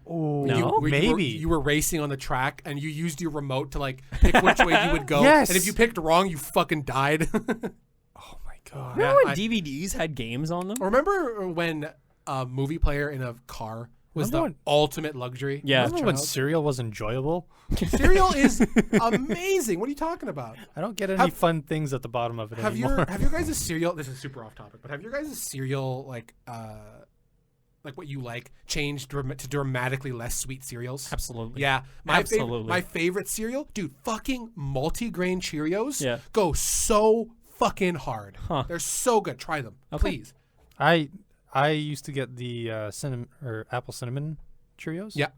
Oh, No? Where maybe. you were racing on the track and you used your remote to like pick which way you would go. Yes. And if you picked wrong, you fucking died. Oh my god. Remember when DVDs had games on them? Remember when a movie player in a car was Remember the ultimate luxury? Yeah. as a Remember when child? cereal was enjoyable? Cereal is amazing. What are you talking about? I don't get any Have- fun things at the bottom of it Have anymore. your guys' cereal? This is super off topic, but have your guys' cereal like what you like changed to dramatically less sweet cereals? Absolutely. Yeah, Absolutely. My favorite cereal, dude. Fucking multi-grain Cheerios. Yeah. Go so fucking hard. Huh. They're so good. Try them, Okay. please. I used to get the cinnamon or apple cinnamon Cheerios. Yeah.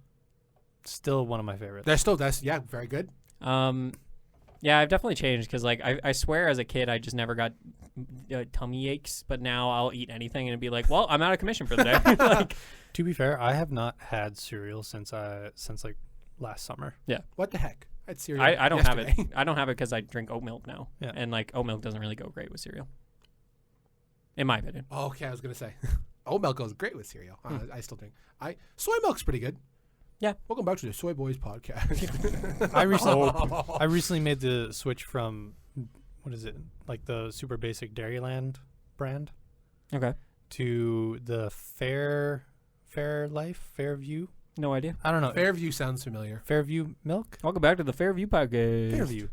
Still one of my favorites. They're still very good. Yeah, I've definitely changed because, like, I swear as a kid I just never got tummy aches, but now I'll eat anything and it'd be like, well, I'm out of commission for the day. Like, To be fair, I have not had cereal since like last summer. What the heck? I had cereal. I don't have it. yesterday. I don't have it because I drink oat milk now, Yeah. and like oat milk doesn't really go great with cereal, in my opinion. Oh, okay, I was gonna say, oat milk goes great with cereal. I still drink. Soy milk's pretty good. Yeah. Welcome back to the Soy Boys podcast. I recently made the switch from what is it, like the super basic Dairyland brand, Okay. to the Fairview. No idea. I don't know. Fairview sounds familiar. Fairview milk. Welcome back to the Fairview podcast. Fairview.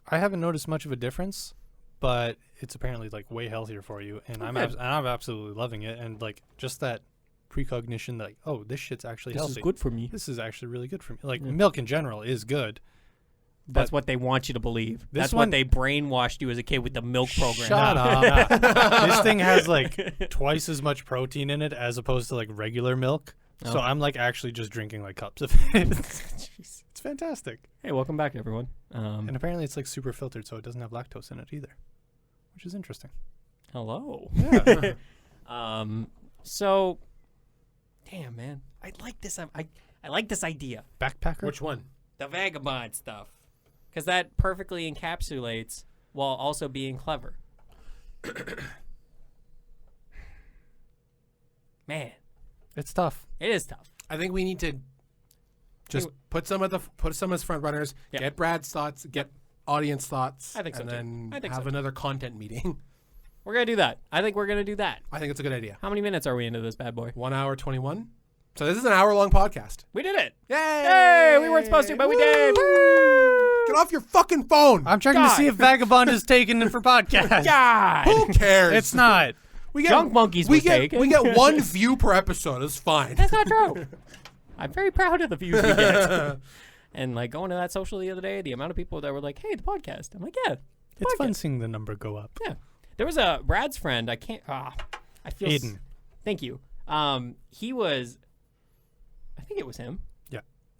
I haven't noticed much of a difference, but it's apparently like way healthier for you, and I'm absolutely loving it. And like just that precognition that like, oh, this shit's actually This healthy. is good for me. This is actually really good for me. Like Yeah. milk in general is good. That's But what they want you to believe. This That's one- what they brainwashed you as a kid with the milk program. Shut up. This thing has like twice as much protein in it as opposed to like regular milk. So Oh. I'm like actually just drinking like cups of it. It's fantastic. Hey, welcome back, everyone. And apparently it's like super filtered, so it doesn't have lactose in it either, which is interesting. Hello. Yeah. So, damn, man, I like this. I like this idea, Backpacker. Which one? the vagabond stuff, because that perfectly encapsulates while also being clever. Man, It's tough. it is tough. I think we need to just put some as front runners. Yeah. Get Brad's thoughts. Get audience thoughts. I think so, and too. then I think have so. another content meeting. We're gonna do that. I think we're gonna do that. I think it's a good idea. How many minutes are we into this bad boy? 1 hour 21. So this is an hour-long podcast. We did it. Yay! Hey, we weren't supposed to, but we did. Get off your fucking phone. I'm checking to see if Vagabond is taken for podcast. God. Who cares? It's not. We get Junk Monkeys was taken. we get one view per episode. It's fine. That's not true. I'm very proud of the views we get. And like going to that social the other day, the amount of people that were like, "Hey, the podcast." I'm like, "Yeah, the It's podcast." fun seeing the number go up. Yeah. There was a Brad's friend. I can't. I feel. Aiden. Thank you. He was. I think it was him. Yeah.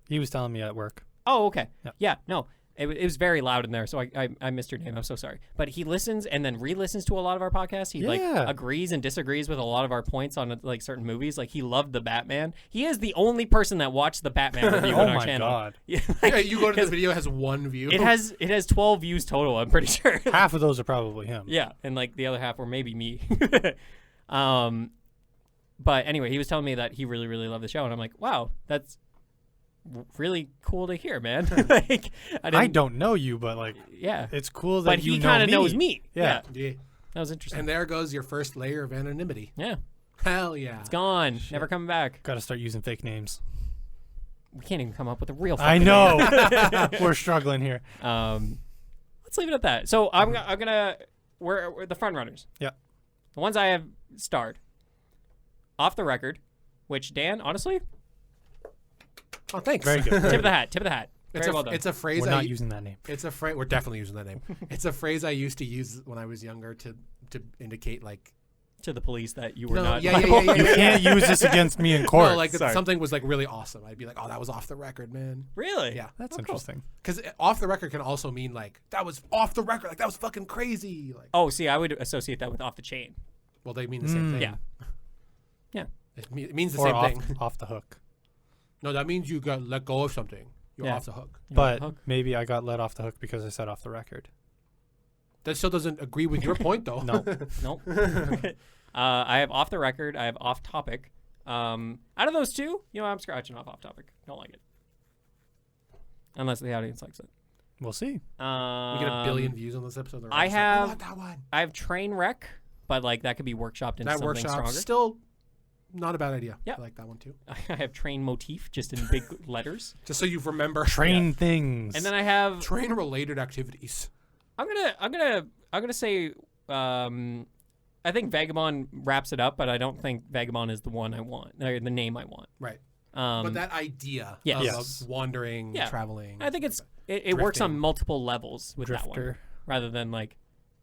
He was telling me at work. Oh, okay. Yeah. Yeah. No, it was very loud in there, so I missed your name. I'm so sorry. But he listens and then re-listens to a lot of our podcasts. He like Yeah. agrees and disagrees with a lot of our points on like certain movies. Like he loved the Batman. He is the only person that watched the Batman review Oh on our my channel. God. Yeah, Yeah, you go to the 'cause video, it has one view. It has 12 views total. I'm pretty sure. Half of those are probably him. Yeah, and like the other half were maybe me. But anyway, he was telling me that he really, really loved the show, and I'm like, wow, that's really cool to hear, man. Like, I don't know you, but like, Yeah, it's cool that but you he know kind of me. knows me. Yeah. Yeah. That was interesting. And there goes your first layer of anonymity. Yeah, Hell yeah. it's gone. Never coming back. Got to start using fake names. We can't even come up with a real. I fucking know. We're struggling here. name. Let's leave it at that. So I'm gonna. We're the front runners. Yeah. The ones I have starred. Off the record, which Dan, honestly, Oh, thanks. Very good. tip of the hat. Tip of the hat. It's Very a, well done. it's a phrase We're not using that name. It's a phrase. We're definitely using that name. It's a phrase I used to use when I was younger to indicate like to the police that you were No, not. yeah, liable. yeah. You can't use this against me in court. no, like if Sorry. something was like really awesome. I'd be like, oh, that was off the record, man. Really? Yeah, That's Oh, cool. interesting. because off the record can also mean like that was off the record, like that was fucking crazy. Like, Oh, see, I would associate that with off the chain. well, they mean the same thing. Yeah. Yeah. It means the or same thing. off the hook. No, that means you got let go of something. You're Yeah. off the hook. But hook. maybe I got let off the hook because I said off the record. That still doesn't agree with your point, though. No. Nope. I have off the record. I have off topic. Out of those two, I'm scratching off topic. Don't like it. Unless the audience likes it. We'll see. We get a billion views on this episode. I have- want that one. I have train wreck, but like that could be workshopped into That something workshop stronger. still not a bad idea. Yeah. I like that one too. I have train motif just in big letters. Just so you remember. Train things. And then I have Train related activities. I'm gonna say I think Vagabond wraps it up, but I don't think Vagabond is the one I want, or the name I want. Right. But But that idea Yes. of wandering, Yeah. traveling. I think it works on Drifting. multiple levels with that one, Drifter. rather than like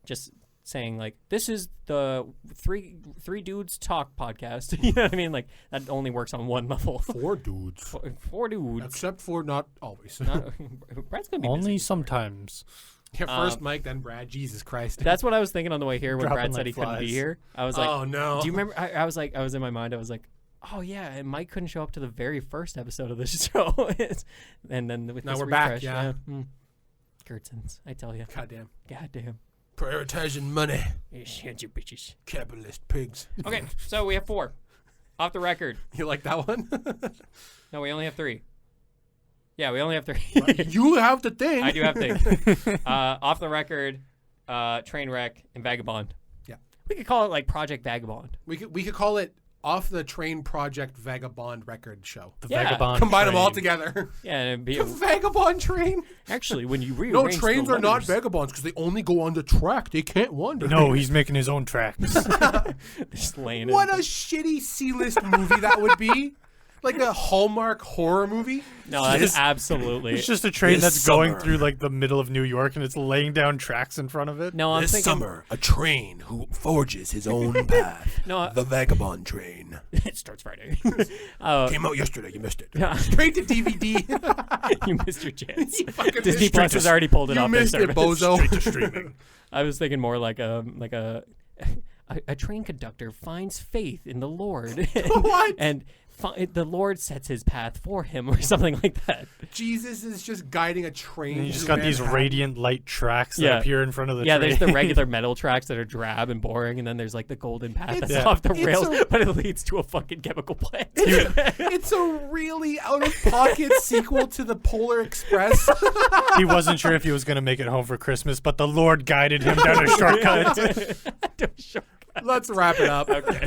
just saying like this is the three dudes talk podcast. You know what I mean? Like that only works on one level. 4 dudes. Four dudes. Except for not always. Brad's gonna be Only busy. sometimes. Yeah, first Mike, then Brad. Jesus Christ. That's what I was thinking on the way here when Dropping Brad said like he couldn't be flies. here. I was like, oh no. do you remember? I was in my mind. I was like, oh yeah, and Mike couldn't show up to the very first episode of this show. And then with Now this we're back, refresh, yeah. Kurtzens, I tell you. Goddamn. Goddamn. Prioritizing money. You shit, you bitches. Capitalist pigs. Okay, so we have 4. Off the record. You like that one? No, we only have 3. Yeah, we only have 3. You have the thing. I do have things. Off the record, train wreck, and vagabond. Yeah. We could call it like Project Vagabond. We could call it Off the Train Project Vagabond Record Show. The Yeah. Vagabond. Combine them all train. together. Yeah, and it'd be The Vagabond train. actually when you rearrange No, trains the are not letters- vagabonds because they only go on the track. They can't wander. No, he's making his own tracks. just laying What in. a shitty C-list movie that would be. Like a Hallmark horror movie. No, that's Yes. absolutely. It's just a train This that's going summer. through like the middle of New York and it's laying down tracks in front of it. No, I'm thinking. a train who forges his own path. No, The Vagabond Train. it starts Friday. Came out yesterday. You missed it. Yeah. Straight to DVD. You missed your chance. You fucking Disney missed Plus it. has already pulled it You off their missed it, service. bozo. Straight to streaming. I was thinking more like a train conductor finds faith in the Lord. What? And the Lord sets his path for him, or something like that. Jesus is just guiding a train. And you just through got these Manhattan. radiant light tracks that Yeah. appear in front of the Yeah, train. there's the regular metal tracks that are drab and boring, and then there's like the golden path that's It's- off the it's rails, a- but it leads to a fucking chemical plant. It's a really out-of-pocket sequel to the Polar Express. He wasn't sure if he was going to make it home for Christmas, but the Lord guided him down a shortcut. Let's wrap it up. Okay.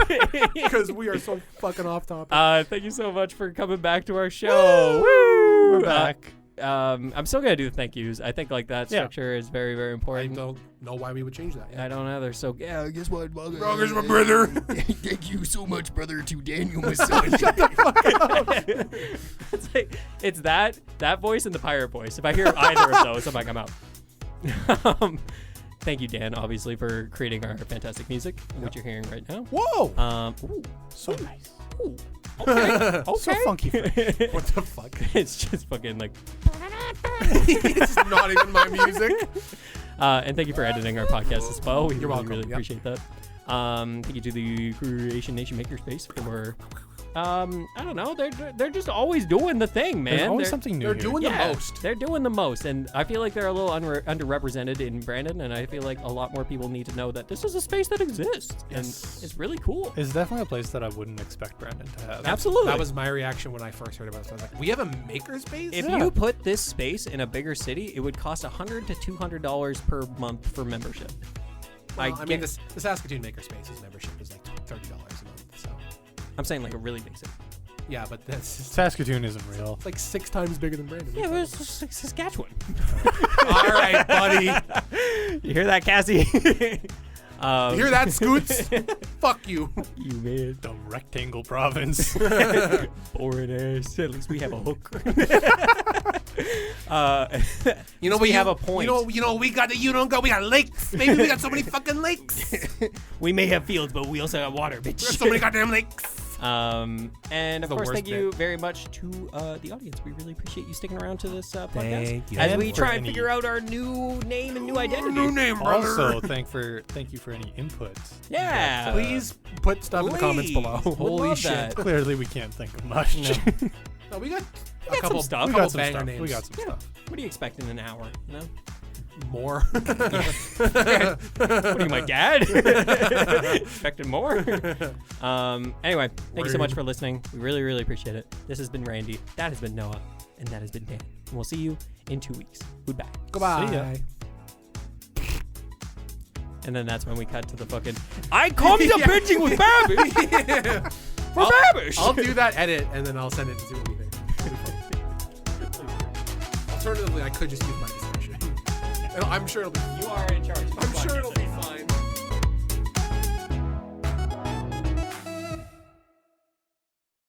Because we are so fucking off topic. Thank you so much for coming back to our show. Woo! We're back. I'm still gonna do the thank yous. I think like that Yeah. structure is very, very I important. don't know why we would change that. I don't know. They're so yeah. Guess what? Roger's my brother. Thank you so much, brother, to Daniel Mosionier. Shut the fuck up. It's that voice and the pirate voice. If I hear either of those, I'm like, I'm out. Thank you, Dan, obviously, for creating our fantastic music, which you're hearing right now. Whoa. Ooh, So nice. ooh, okay, okay. So funky. What the fuck? It's just fucking like. It's not even my music. And thank you for editing our podcast as well. We You're really, welcome. really Yep. appreciate that. Thank you to the Creation Nation Makerspace for, I don't know, they're just always doing the thing, man. There's always They're- something new They're here. doing the most. They're doing the most, and I feel like they're a little underrepresented in Brandon, and I feel like a lot more people need to know that this is a space that exists, and Yes. it's really cool. It's definitely a place that I wouldn't expect Brandon to have. Absolutely. That was my reaction when I first heard about it. I was like, we have a makerspace? If you put this space in a bigger city, it would cost $100 to $200 per month for membership. Well, I mean, the Saskatoon Makerspace's membership is like $30 a month. So I'm saying like a really big city. yeah, but that's just, Saskatoon isn't real. it's like 6 times bigger than Brandon. Yeah, but it's Saskatchewan. All right, buddy. You hear that, Cassie? You hear that, Scoots? Fuck you. You man. The rectangle province. Boring ass. At least we have a hook. You know, we have a point. You know, we got we got lakes. Maybe we got so many fucking lakes. We may have fields, but we also have water, bitch. We got so many goddamn lakes. And of The course, worst thank you bit. very much to the audience. We really appreciate you sticking around to this podcast Thank you. as And we for try and any- figure out our new name and new identity. New name, brother. Also, thank you for any input. Yeah. Please put stuff in the comments Please. below. Would Holy love shit. that. Clearly, we can't think of much. No. No, we got got a couple some stuff. We couple got some banger stuff. names. We got some Yeah. stuff. What do you expect in an hour? You know? More. What are you, my dad? Expecting more? Anyway, thank you so much Word. for listening. We really, really appreciate it. This has been Randy. That has been Noah. And that has been Dan. And we'll see you in 2 weeks. Goodbye. Goodbye. See ya. And then that's when we cut to the fucking I come to binging with Babish for Babish. I'll do that edit and then I'll send it and see what we think. Alternatively, I could just use my discretion. And I'm sure it'll be. You are in charge. I'm sure it'll be